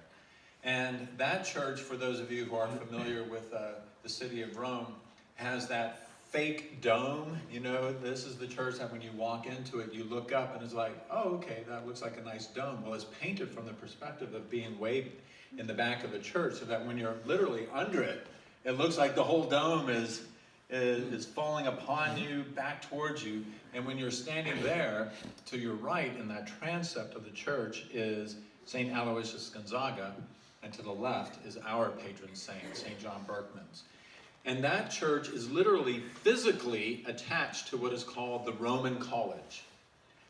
And that church, for those of you who are familiar with the city of Rome, has that fake dome. You know, this is the church that when you walk into it, you look up and it's like, oh, okay, that looks like a nice dome. Well, it's painted from the perspective of being way in the back of the church, so that when you're literally under it, it looks like the whole dome is falling upon you, back towards you. And when you're standing there, to your right in that transept of the church is St. Aloysius Gonzaga, and to the left is our patron saint, St. John Berchmans. And that church is literally physically attached to what is called the Roman College.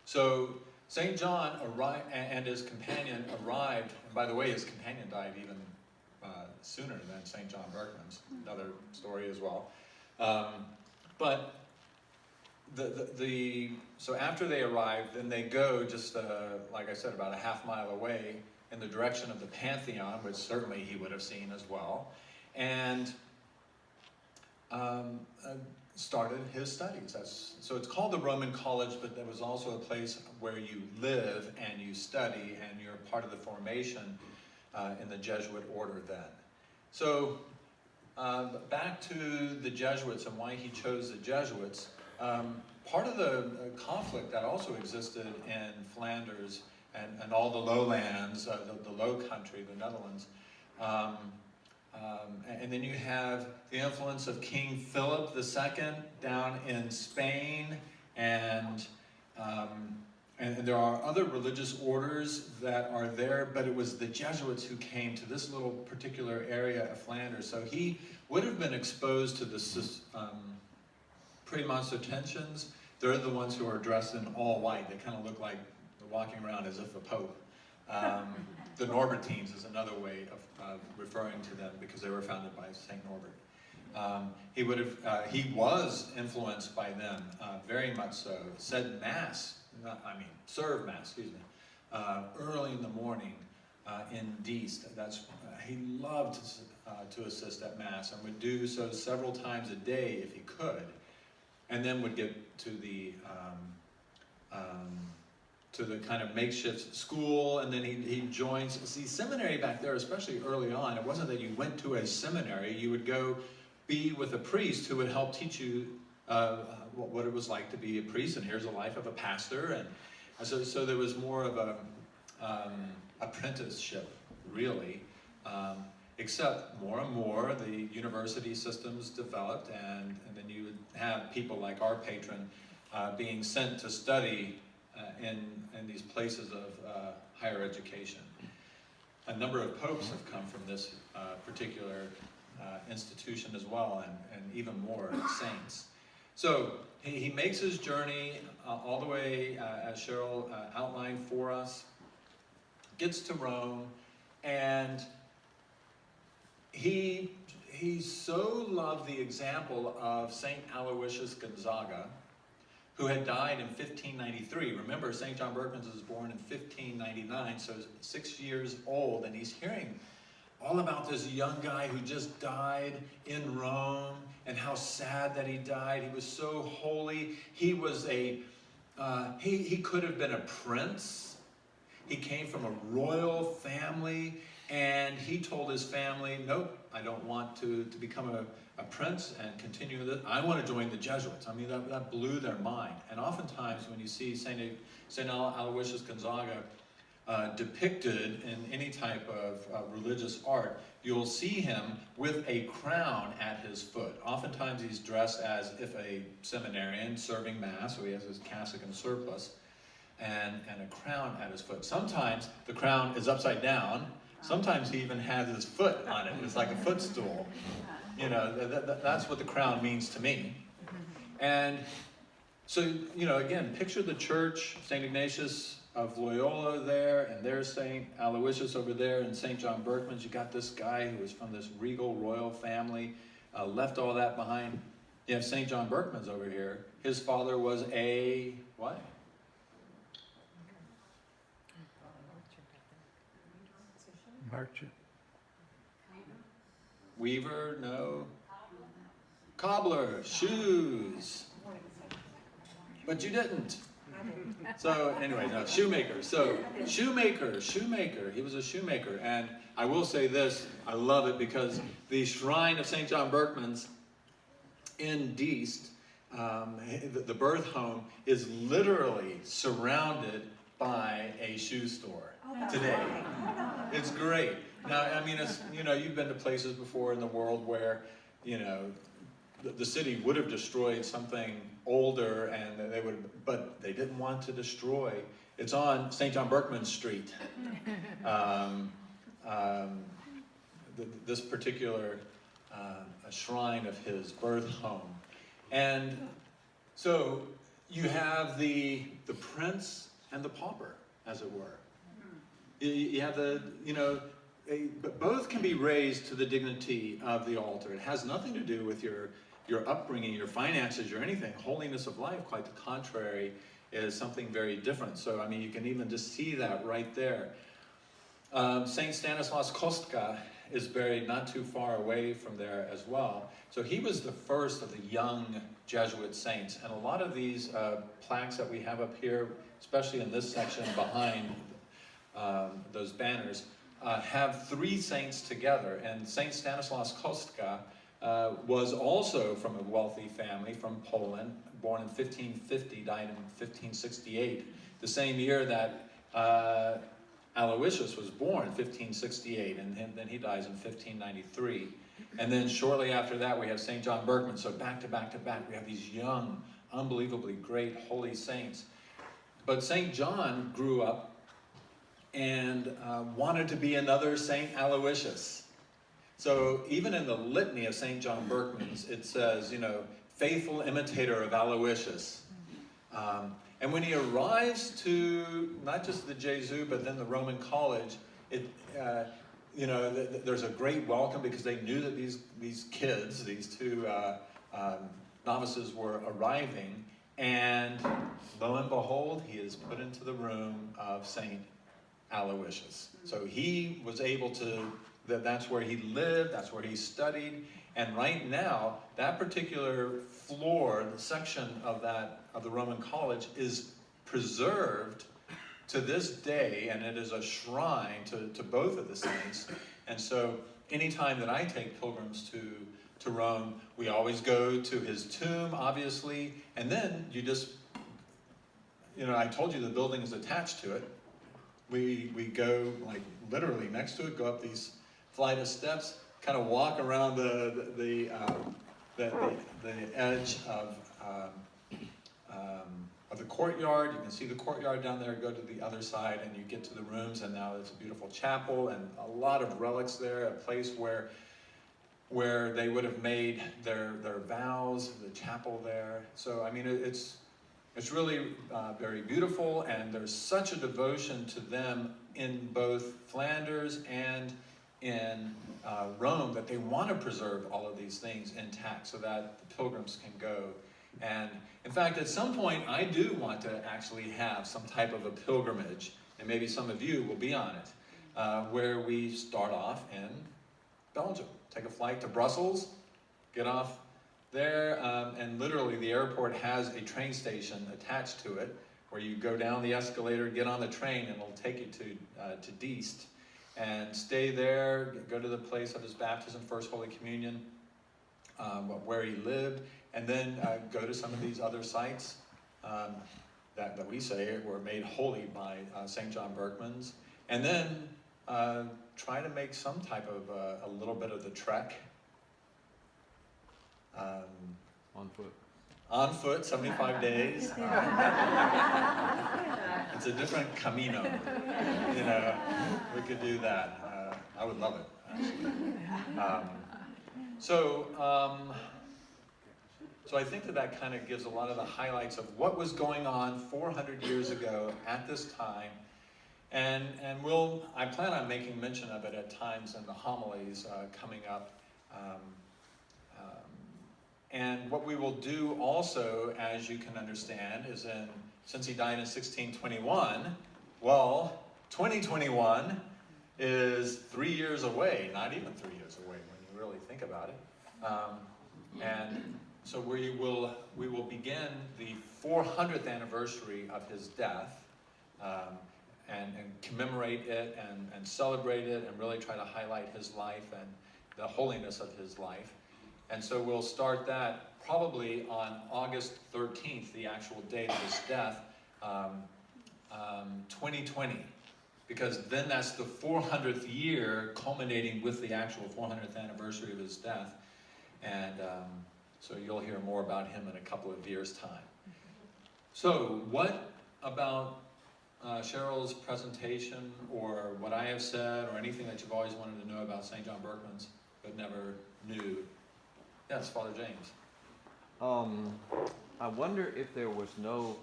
So St. John arrived, and his companion arrived, and by the way, his companion died even sooner than St. John Berchmans, another story as well. But so after they arrived, then they go just, like I said, about a half mile away in the direction of the Pantheon, which certainly he would have seen as well, and started his studies. So it's called the Roman College, but there was also a place where you live and you study, and you're part of the formation in the Jesuit order then. So back to the Jesuits and why he chose the Jesuits. Part of the conflict that also existed in Flanders and all the lowlands, the Low Country, the Netherlands, and then you have the influence of King Philip II down in Spain, and there are other religious orders that are there, but it was the Jesuits who came to this little particular area of Flanders. So he would have been exposed to the Premonstratensians. They're the ones who are dressed in all white. They kind of look like they're walking around as if a pope. The Norbertines is another way of referring to them because they were founded by St. Norbert. He was influenced by them, very much so. Said Mass, served Mass, early in the morning in Diest. He loved to assist at Mass and would do so several times a day if he could, and then would get to the kind of makeshift school, and then he joins. See, seminary back there, especially early on, it wasn't that you went to a seminary. You would go be with a priest who would help teach you what it was like to be a priest, and here's the life of a pastor. And so there was more of a apprenticeship, really, except more and more the university systems developed, and then you would have people like our patron being sent to study in these places of higher education. a number of popes have come from this particular institution as well, and even more saints. So he makes his journey all the way, as Cheryl outlined for us, gets to Rome, and he so loved the example of St. Aloysius Gonzaga, who had died in 1593. Remember, St. John Berchmans was born in 1599, so 6 years old, and he's hearing all about this young guy who just died in Rome, and how sad that he died. He was so holy. He was he could have been a prince. He came from a royal family, and he told his family, nope, I don't want to become a prince and continue this. I want to join the Jesuits. I mean, that blew their mind. And oftentimes when you see St. Aloysius Gonzaga depicted in any type of religious art, you'll see him with a crown at his foot. Oftentimes he's dressed as if a seminarian serving Mass, so he has his cassock and surplice, and a crown at his foot. Sometimes the crown is upside down. Sometimes he even has his foot on it. It's like a footstool. You know, that's what the crown means to me. And so, you know, again, picture the church, St. Ignatius of Loyola there, and there's St. Aloysius over there, and St. John Berchmans. You got this guy who was from this regal royal family, left all that behind. You have St. John Berchmans over here. His father was a, what? Merchant. Weaver, no. Cobbler, shoes. But you didn't. So anyway, no, shoemaker. So shoemaker. He was a shoemaker. And I will say this, I love it because the shrine of St. John Berchmans in Diest, the birth home, is literally surrounded by a shoe store today. It's great. Now, I mean, it's, you know, you've been to places before in the world where, you know, the city would have destroyed something older, and they would, but they didn't want to destroy. It's on St. John Berchmans Street. This particular shrine of his birth home, and so you have the prince and the pauper, as it were. You have the, you know, but both can be raised to the dignity of the altar. It has nothing to do with your upbringing, your finances, or anything. Holiness of life, quite the contrary, is something very different. So, I mean, you can even just see that right there. St. Stanislaus Kostka is buried not too far away from there as well. So he was the first of the young Jesuit saints. And a lot of these plaques that we have up here, especially in this section behind those banners, have three saints together. And St. Stanislaus Kostka was also from a wealthy family from Poland, born in 1550, died in 1568, the same year that Aloysius was born, 1568, and then he dies in 1593. And then shortly after that, we have St. John Berchmans. So back to back to back, we have these young, unbelievably great holy saints. But St. John grew up and wanted to be another St. Aloysius. So even in the litany of St. John Berchmans, it says, you know, faithful imitator of Aloysius. And when he arrives to not just the Jesuit, but then the Roman college, you know, there's a great welcome because they knew that these kids, these two novices were arriving, and lo and behold, he is put into the room of St. Aloysius. So he was able to, that's where he lived, that's where he studied, and right now, that particular floor, the section of the Roman college is preserved to this day, and it is a shrine to both of the saints. And so anytime that I take pilgrims to Rome, we always go to his tomb, obviously, and then you just, you know, I told you the building is attached to it. We go, like, literally next to it, go up these flight of steps, kind of walk around the edge of of the courtyard. You can see the courtyard down there, go to the other side, and you get to the rooms, and now it's a beautiful chapel and a lot of relics there, a place where they would have made their vows, the chapel there. So, I mean, it's really very beautiful, and there's such a devotion to them in both Flanders and in Rome that they want to preserve all of these things intact so that the pilgrims can go. And in fact, at some point, I do want to actually have some type of a pilgrimage, and maybe some of you will be on it, where we start off in Belgium. Take a flight to Brussels, get off there, and literally the airport has a train station attached to it, where you go down the escalator, get on the train, and it'll take you to Diest, and stay there, go to the place of his baptism, First Holy Communion, where he lived, and then go to some of these other sites that we say were made holy by St. John Berchmans, and then try to make some type of a little bit of the trek. On foot. On foot, 75 days. It's a different Camino. You know, we could do that. I would love it, actually. So I think that kind of gives a lot of the highlights of what was going on 400 years ago at this time. And I plan on making mention of it at times in the homilies coming up. And what we will do also, as you can understand, is since he died in 1621, well, 2021 is 3 years away, not even 3 years away when you really think about it. And so we will begin the 400th anniversary of his death, and commemorate it and celebrate it and really try to highlight his life and the holiness of his life. And so we'll start that probably on August 13th, the actual date of his death, 2020, because then that's the 400th year culminating with the actual 400th anniversary of his death. And so you'll hear more about him in a couple of years' time. So what about Cheryl's presentation, or what I have said, or anything that you've always wanted to know about St. John Berchmans but never knew? Yes, Father James. I wonder if there was no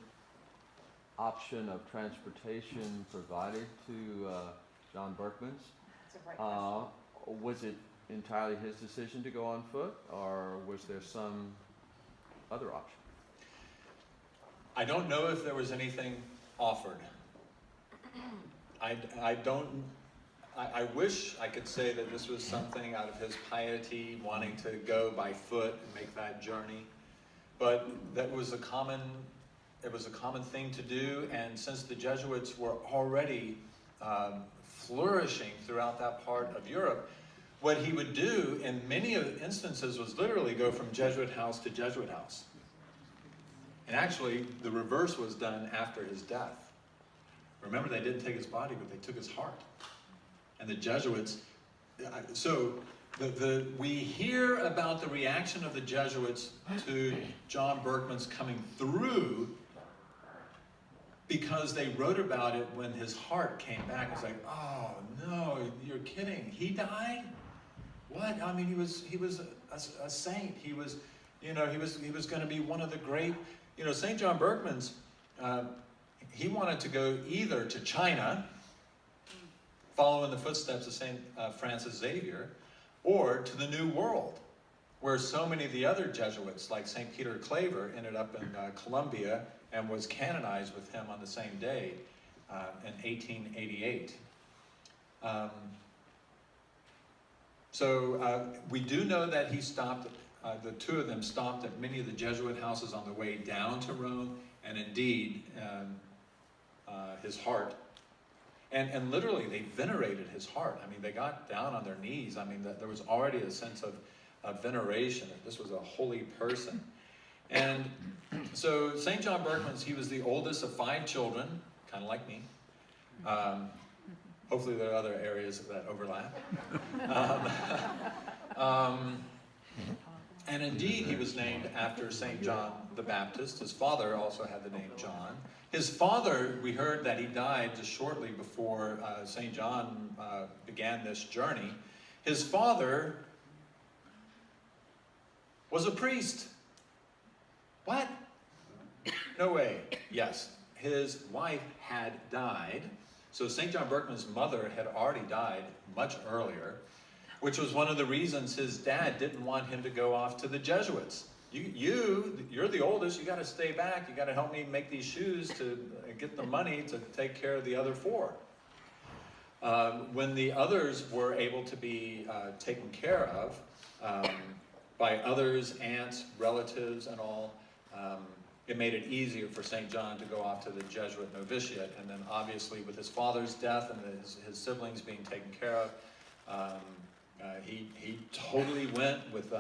option of transportation provided to John Berchmans. That's a great question. Was it entirely his decision to go on foot, or was there some other option? I don't know if there was anything offered. I wish I could say that this was something out of his piety, wanting to go by foot and make that journey, but it was a common thing to do. And since the Jesuits were already flourishing throughout that part of Europe, what he would do in many instances was literally go from Jesuit house to Jesuit house. And actually, the reverse was done after his death. Remember, they didn't take his body, but they took his heart. And the Jesuits, we hear about the reaction of the Jesuits to John Berchmans coming through because they wrote about it when his heart came back. It's like, oh no, you're kidding, he died? What? I mean, he was a saint. He was going to be one of the great, St. John Berchmans, he wanted to go either to China, follow in the footsteps of St. Francis Xavier, or to the New World, where so many of the other Jesuits, like St. Peter Claver, ended up in Colombia and was canonized with him on the same day in 1888. We do know that he stopped, the two of them stopped at many of the Jesuit houses on the way down to Rome, and indeed, his heart. And literally, they venerated his heart. I mean, they got down on their knees. I mean, there was already a sense of veneration. This was a holy person. And so St. John Berchmans, he was the oldest of 5 children, kind of like me. Hopefully there are other areas that overlap. And indeed, he was named after St. John the Baptist. His father also had the name John. His father, we heard that he died just shortly before St. John began this journey. His father was a priest. What? No way. Yes. His wife had died. So St. John Berchmans' mother had already died much earlier, which was one of the reasons his dad didn't want him to go off to the Jesuits. You're the oldest, you got to stay back, you got to help me make these shoes to get the money to take care of the other four. When the others were able to be taken care of by others, aunts, relatives, and all, it made it easier for St. John to go off to the Jesuit novitiate. And then obviously with his father's death and his siblings being taken care of, he totally went with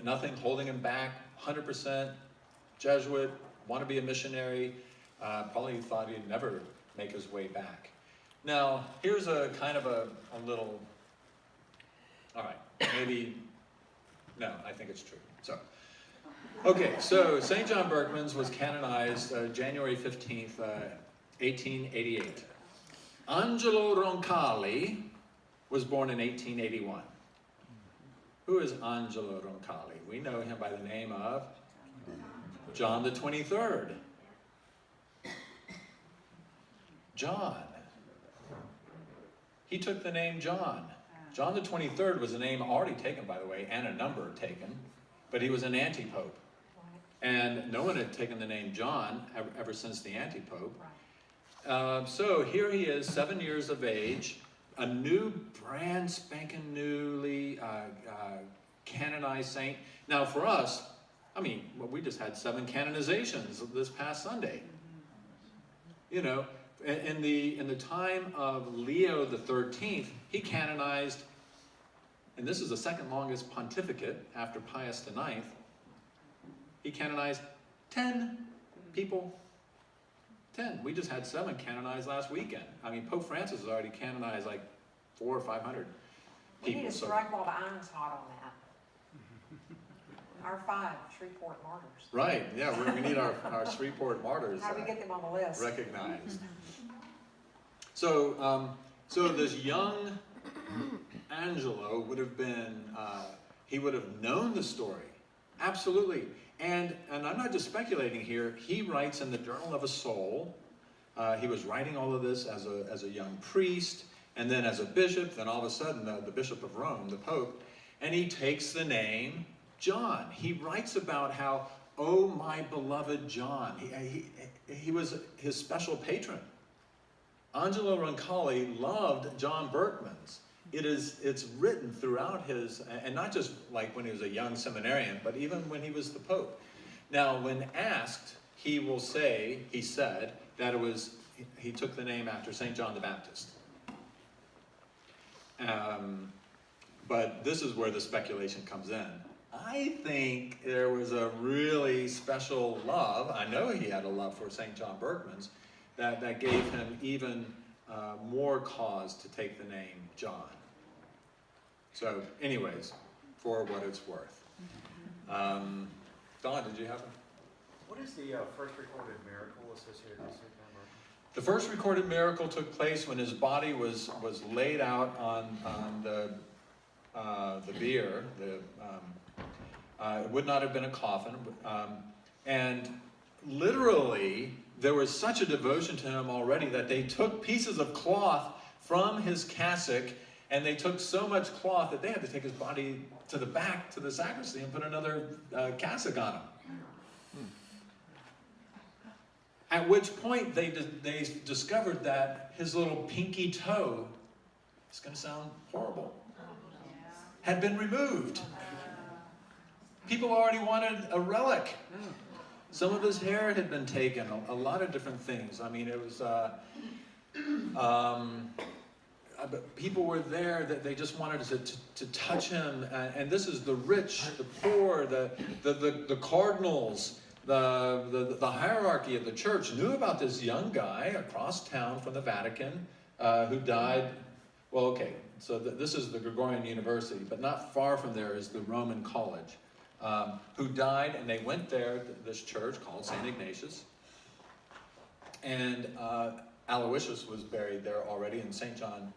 nothing holding him back, 100% Jesuit, want to be a missionary, probably thought he'd never make his way back. Now, here's a kind of a little, all right, maybe, no, I think it's true. So, okay, so St. John Berchmans was canonized January 15th, 1888. Angelo Roncalli was born in 1881. Who is Angelo Roncalli? We know him by the name of John the 23rd. John. He took the name John. John the 23rd was a name already taken, by the way, and a number taken, but he was an anti-pope. And no one had taken the name John ever since the anti-pope. So here he is, 7 years of age, a new, brand spanking newly canonized saint. Now for us, I mean, well, we just had 7 canonizations this past Sunday. You know, in the time of Leo the 13th, he canonized, and this is the second longest pontificate after Pius IX, he canonized 10 people. 10. We just had 7 canonized last weekend. I mean, Pope Francis has already canonized like 400 or 500 We people. need to strike while the iron's hot on that. Our 5 Shreveport martyrs. Right, yeah, we need our Shreveport martyrs How do we get them on the list? recognized. So, so this young Angelo would have been, he would have known the story, absolutely. And I'm not just speculating here, he writes in the Journal of a Soul, he was writing all of this as a young priest, and then as a bishop, then all of a sudden the Bishop of Rome, the Pope, and he takes the name John. He writes about how, oh my beloved John, he was his special patron. Angelo Roncalli loved John Berchmans. It's written throughout his, and not just like when he was a young seminarian, but even when he was the Pope. Now, when asked, he will say, he said, that he took the name after St. John the Baptist. But this is where the speculation comes in. I think there was a really special love, I know he had a love for St. John Berchmans, that gave him even more cause to take the name John. So anyways, for what it's worth. Don, did you have a... What is the first recorded miracle associated with St. John Berchmans? The first recorded miracle took place when his body was laid out on the bier. It would not have been a coffin. And literally, there was such a devotion to him already that they took pieces of cloth from his cassock, and they took so much cloth that they had to take his body to the back to the sacristy and put another cassock on him. At which point they discovered that his little pinky toe, it's going to sound horrible, had been removed. People already wanted a relic. Some of his hair had been taken, a lot of different things. I mean, it was, people were there that they just wanted to touch him. And this is the rich, the poor, the cardinals, the hierarchy of the church knew about this young guy across town from the Vatican who died Well, okay, so this is the Gregorian University, but not far from there is the Roman College, who died, and they went there, this church called St. Ignatius, and Aloysius was buried there already, and St. John,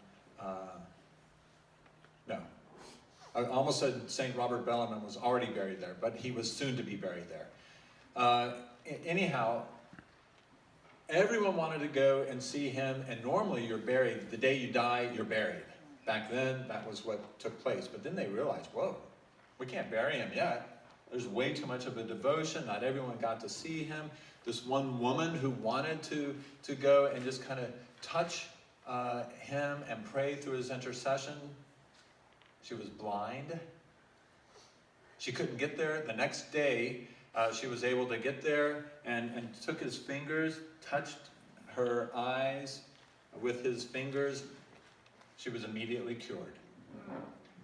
no, I almost said St. Robert Bellarmine was already buried there, but he was soon to be buried there. Anyhow, everyone wanted to go and see him, and normally you're buried, the day you die, you're buried. Back then, that was what took place. But then they realized, whoa, we can't bury him yet. There's way too much of a devotion. Not everyone got to see him. This one woman who wanted to go and just kind of touch him and pray through his intercession, she was blind. She couldn't get there. The next day, she was able to get there and took his fingers, touched her eyes with his fingers. She was immediately cured.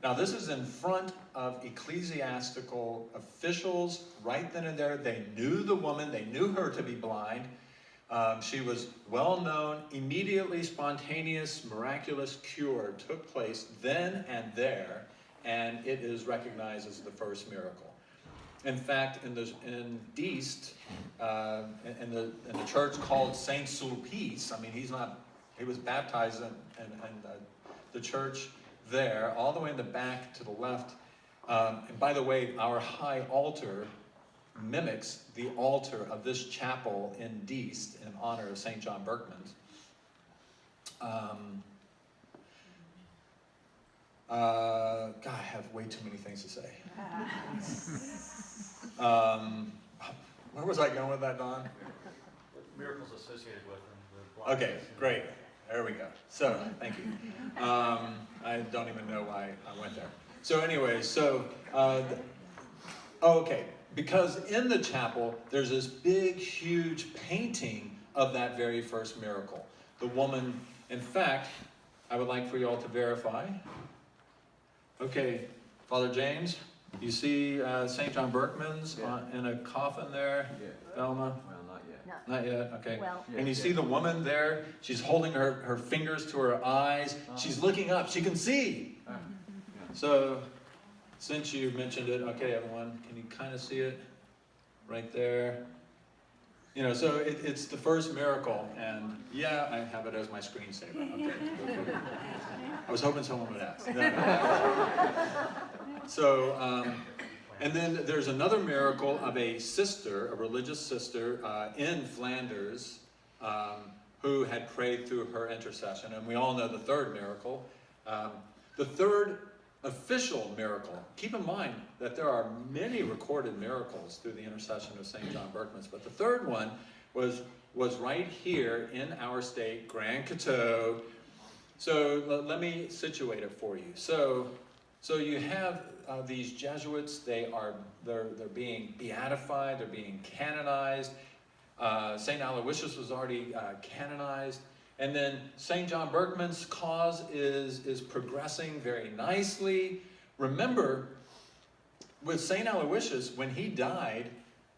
Now this is in front of ecclesiastical officials right then and there. They knew the woman, they knew her to be blind. She was well known. Immediately spontaneous, miraculous cure took place then and there, and it is recognized as the first miracle. In fact, in Diest, in the church called Saint Sulpice, I mean, he was baptized in the church there, all the way in the back to the left. And by the way, our high altar mimics the altar of this chapel in Diest in honor of St. John Berchmans. God, I have way too many things to say. Where was I going with that, Don? Miracles associated with them. Okay, great. There we go. So, thank you. I don't even know why I went there. So anyway, okay. Because in the chapel, there's this big, huge painting of that very first miracle. The woman, in fact, I would like for you all to verify. Okay, Father James, you see St. John Berchmans in a coffin there, Velma? Well, not yet. Not yet, okay. Well, And you see the woman there, she's holding her fingers to her eyes, she's looking up, she can see. So, since you mentioned it, okay everyone, can you kind of see it? Right there. You know, so it's the first miracle, and yeah, I have it as my screensaver. Okay. I was hoping someone would ask. So, and then there's another miracle of a sister, a religious sister in Flanders, who had prayed through her intercession. And we all know the third miracle. The third official miracle. Keep in mind that there are many recorded miracles through the intercession of St. John Berchmans, but the third one was right here in our state, Grand Coteau. So let me situate it for you. So you have these Jesuits. They're being beatified. They're being canonized. St. Aloysius was already canonized. And then St. John Berchmans' cause is progressing very nicely. Remember, with St. Aloysius, when he died,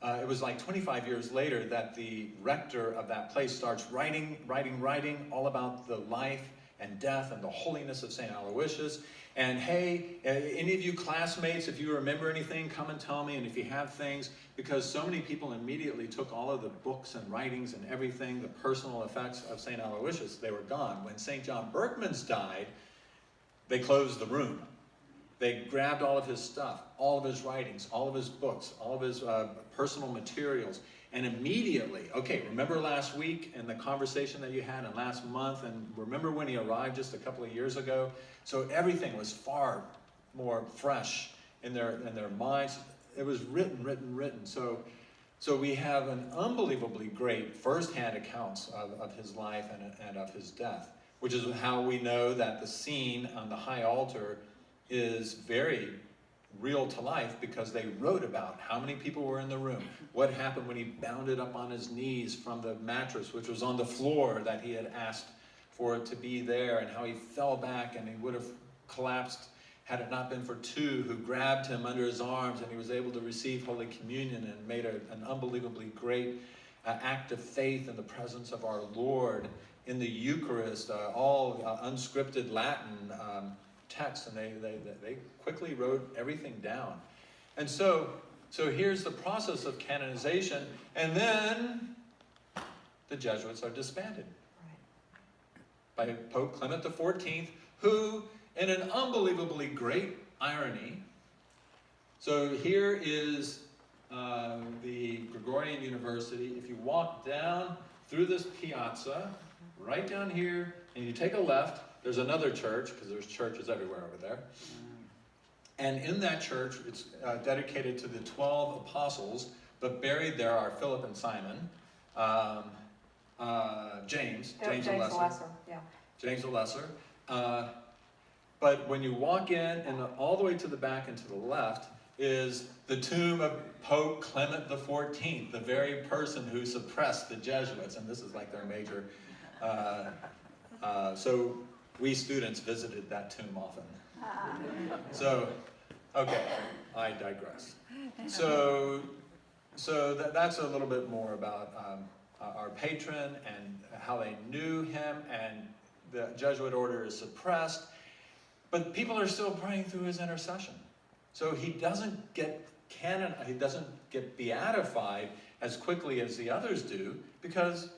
it was like 25 years later that the rector of that place starts writing all about the life and death and the holiness of St. Aloysius. And hey, any of you classmates, if you remember anything, come and tell me. And if you have things, because so many people immediately took all of the books and writings and everything, the personal effects of St. Aloysius, they were gone. When St. John Berchmans died, they closed the room. They grabbed all of his stuff, all of his writings, all of his books, all of his personal materials, and immediately, okay, remember last week and the conversation that you had and last month, and remember when he arrived just a couple of years ago? So everything was far more fresh in their minds. It was written. So we have an unbelievably great first-hand accounts of his life and of his death, which is how we know that the scene on the high altar is very real to life, because they wrote about how many people were in the room, what happened when he bounded up on his knees from the mattress, which was on the floor that he had asked for it to be there, and how he fell back and he would have collapsed had it not been for two who grabbed him under his arms, and he was able to receive Holy Communion and made an unbelievably great act of faith in the presence of our Lord in the Eucharist, all unscripted Latin texts, and they quickly wrote everything down. And so here's the process of canonization, and then the Jesuits are disbanded by Pope Clement XIV, who, in an unbelievably great irony, so here is the Gregorian University. If you walk down through this piazza, right down here, and you take a left, there's another church, because there's churches everywhere over there. And in that church, it's dedicated to the 12 apostles, but buried there are Philip and Simon, James the Lesser. Yeah. James the Lesser. But when you walk in, and all the way to the back and to the left, is the tomb of Pope Clement XIV, the very person who suppressed the Jesuits, and this is like their major. So we students visited that tomb often. So, okay, I digress. So that's a little bit more about our patron and how they knew him, and the Jesuit order is suppressed, but people are still praying through his intercession. So he doesn't get he doesn't get beatified as quickly as the others do, because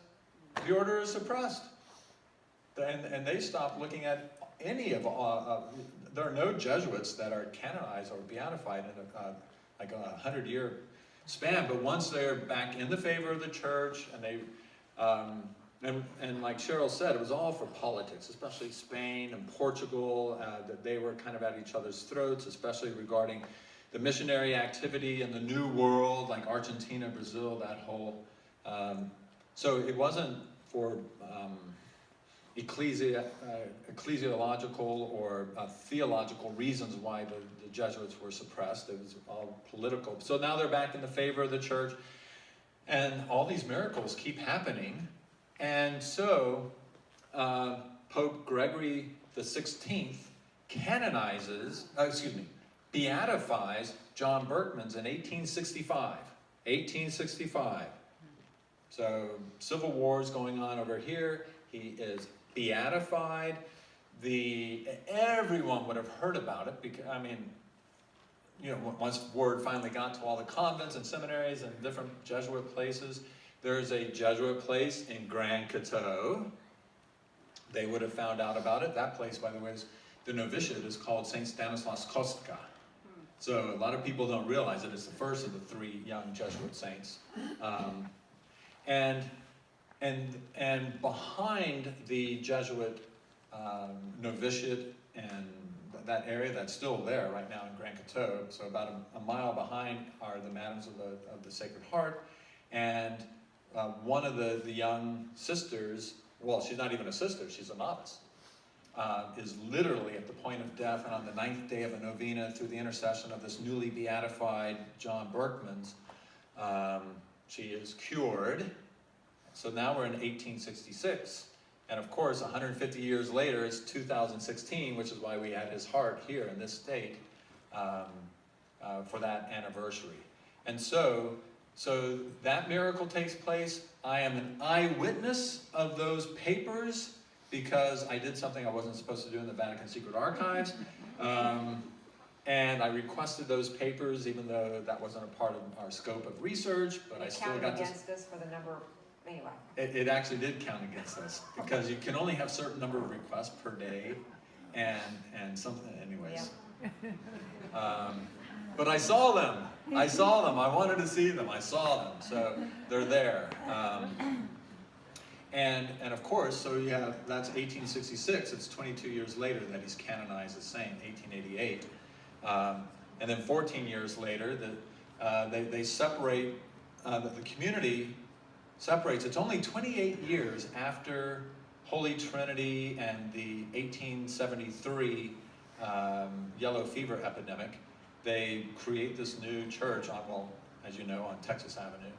the order is suppressed. And they stop looking at any of, there are no Jesuits that are canonized or beatified in like a 100-year span, but once they're back in the favor of the church, and they, and like Cheryl said, it was all for politics, especially Spain and Portugal, that they were kind of at each other's throats, especially regarding the missionary activity in the New World, like Argentina, Brazil, that whole, so it wasn't for ecclesiological or theological reasons why the Jesuits were suppressed. It was all political. So now they're back in the favor of the church, and all these miracles keep happening. And so Pope Gregory XVI beatifies John Berchmans in 1865. 1865. So civil wars going on over here. He is beatified. Everyone would have heard about it, because, I mean, you know, once word finally got to all the convents and seminaries and different Jesuit places. There's a Jesuit place in Grand Coteau. They would have found out about it. That place, by the way, the novitiate is called St. Stanislaus Kostka. So a lot of people don't realize it. It's the first of the 3 young Jesuit saints. And behind the Jesuit novitiate and that area that's still there right now in Grand Coteau, so about a mile behind are the Madams of the Sacred Heart, and one of the young sisters, well, she's not even a sister, she's a novice, is literally at the point of death, and on the 9th day of a novena, through the intercession of this newly beatified John Berchmans, she is cured. So now we're in 1866, and of course 150 years later it's 2016, which is why we had his heart here in this state for that anniversary. And so that miracle takes place. I am an eyewitness of those papers, because I did something I wasn't supposed to do in the Vatican Secret Archives, and I requested those papers, even though that wasn't a part of our scope of research, but I still got to... against us for the number of, anyway. It actually did count against us, because you can only have a certain number of requests per day, and something, anyways. Yeah. But I saw them. I saw them. I wanted to see them. I saw them. So they're there. And of course, so you have, that's 1866. It's 22 years later that he's canonized as saint, 1888. And then 14 years later, they separate, the community separates. It's only 28 years after Holy Trinity and the 1873 yellow fever epidemic. They create this new church on, well, as you know, on Texas Avenue.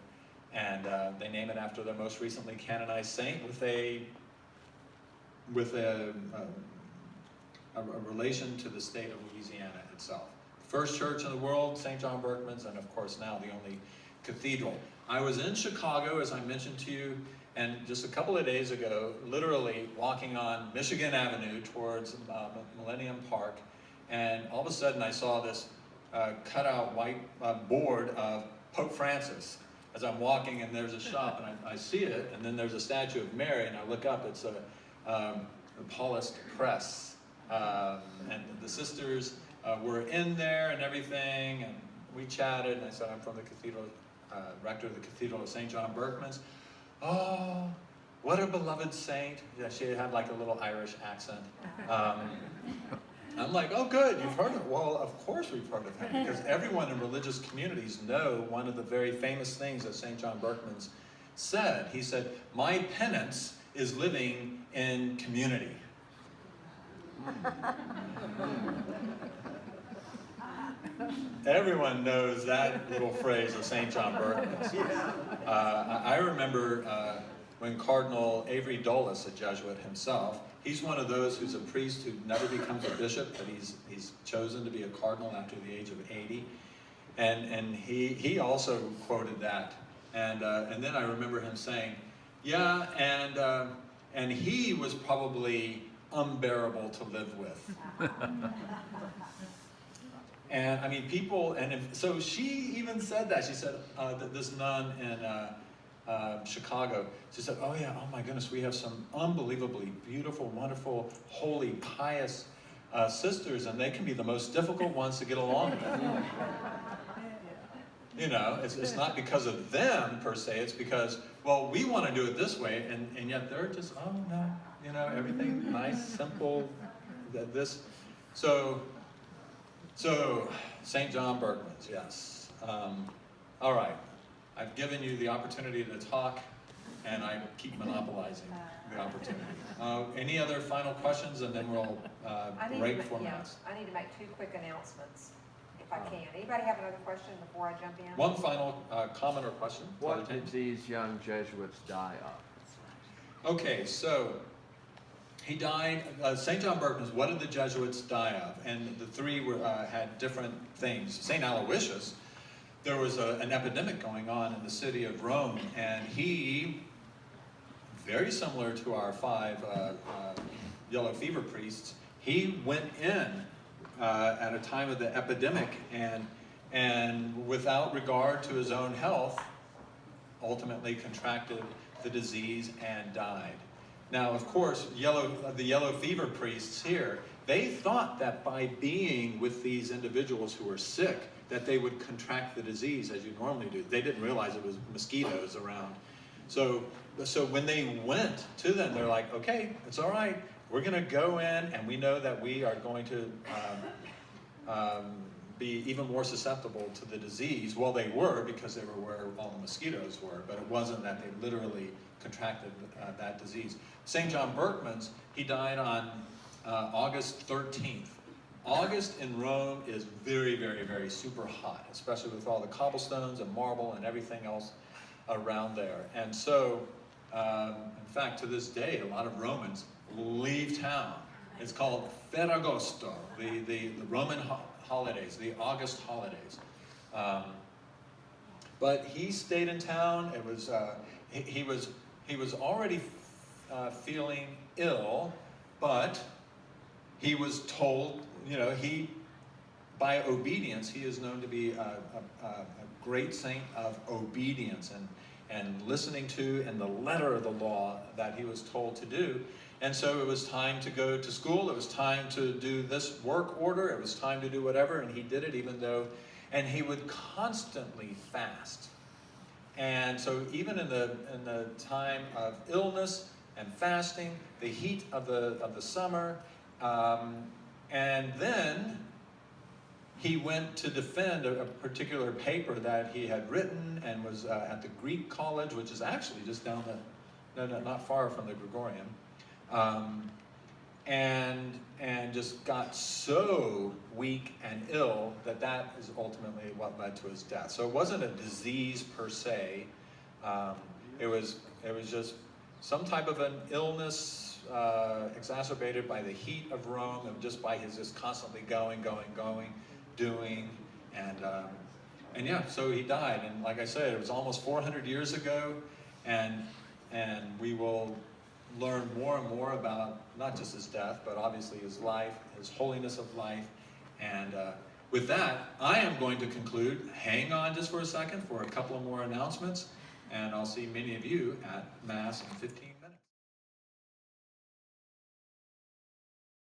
And they name it after their most recently canonized saint, with a relation to the state of Louisiana itself. First church in the world, St. John Berchmans, and of course now the only Cathedral. I was in Chicago, as I mentioned to you, and just a couple of days ago, literally walking on Michigan Avenue towards Millennium Park, and all of a sudden I saw this cutout white board of Pope Francis as I'm walking, and there's a shop, and I see it, and then there's a statue of Mary, and I look up, it's a Paulist press, and the sisters were in there and everything, and we chatted, and I said, I'm from the cathedral, rector of the Cathedral of St. John Berchmans. Oh, what a beloved saint. Yeah, she had like a little Irish accent. I'm like, oh good, you've heard of him. Well, of course we've heard of him, because everyone in religious communities know one of the very famous things that St. John Berchmans said. He said, my penance is living in community. Everyone knows that little phrase of St. John Berchmans. I remember when Cardinal Avery Dulles, a Jesuit himself, he's one of those who's a priest who never becomes a bishop, but he's chosen to be a cardinal after the age of 80. And he also quoted that. And then I remember him saying, yeah, and he was probably unbearable to live with. And I mean, people, so she even said that. She said, this nun in Chicago, she said, oh yeah, oh my goodness, we have some unbelievably beautiful, wonderful, holy, pious sisters, and they can be the most difficult ones to get along with. You know, it's not because of them per se, it's because, well, we want to do it this way, and yet they're just, oh no, you know, everything nice, simple, this. So St. John Berchmans, yes. All right, I've given you the opportunity to talk, and I keep monopolizing the opportunity. Any other final questions, and then we'll break for Mass. I need to make 2 quick announcements, if I can. Anybody have another question before I jump in? One final comment or question. What did these young Jesuits die of? Okay, so he died, St. John Berchmans, what did the Jesuits die of? And the 3 had different things. St. Aloysius, there was an epidemic going on in the city of Rome, and he, very similar to our 5 yellow fever priests, he went in at a time of the epidemic, and without regard to his own health, ultimately contracted the disease and died. Now, of course, the yellow fever priests here, they thought that by being with these individuals who were sick, that they would contract the disease as you normally do. They didn't realize it was mosquitoes around. So when they went to them, they're like, okay, it's all right. We're going to go in, and we know that we are going to be even more susceptible to the disease. Well, they were, because they were where all the mosquitoes were, but it wasn't that they literally contracted that disease. St. John Berchmans, he died on August 13th. August in Rome is very, very, very super hot, especially with all the cobblestones and marble and everything else around there. And so, in fact, to this day, a lot of Romans leave town. It's called Ferragosto, the Roman holidays, the August holidays. But he stayed in town. It was he was already feeling ill, but he was told, you know, by obedience, he is known to be a great saint of obedience and listening to and the letter of the law that he was told to do. And so it was time to go to school, it was time to do this work order, it was time to do whatever, and he did it even though, and he would constantly fast. And so even in the time of illness and fasting, the heat of the summer, and then he went to defend a particular paper that he had written and was at the Greek college, which is actually just down not far from the Gregorium, and just got so weak and ill that is ultimately what led to his death. So it wasn't a disease per se. It was just some type of an illness exacerbated by the heat of Rome and just by his just constantly going, doing, And yeah, so he died, and like I said, it was almost 400 years ago, and we will learn more and more about not just his death, but obviously his life, his holiness of life. And with that, I am going to conclude. Hang on just for a second for a couple of more announcements, and I'll see many of you at Mass in 15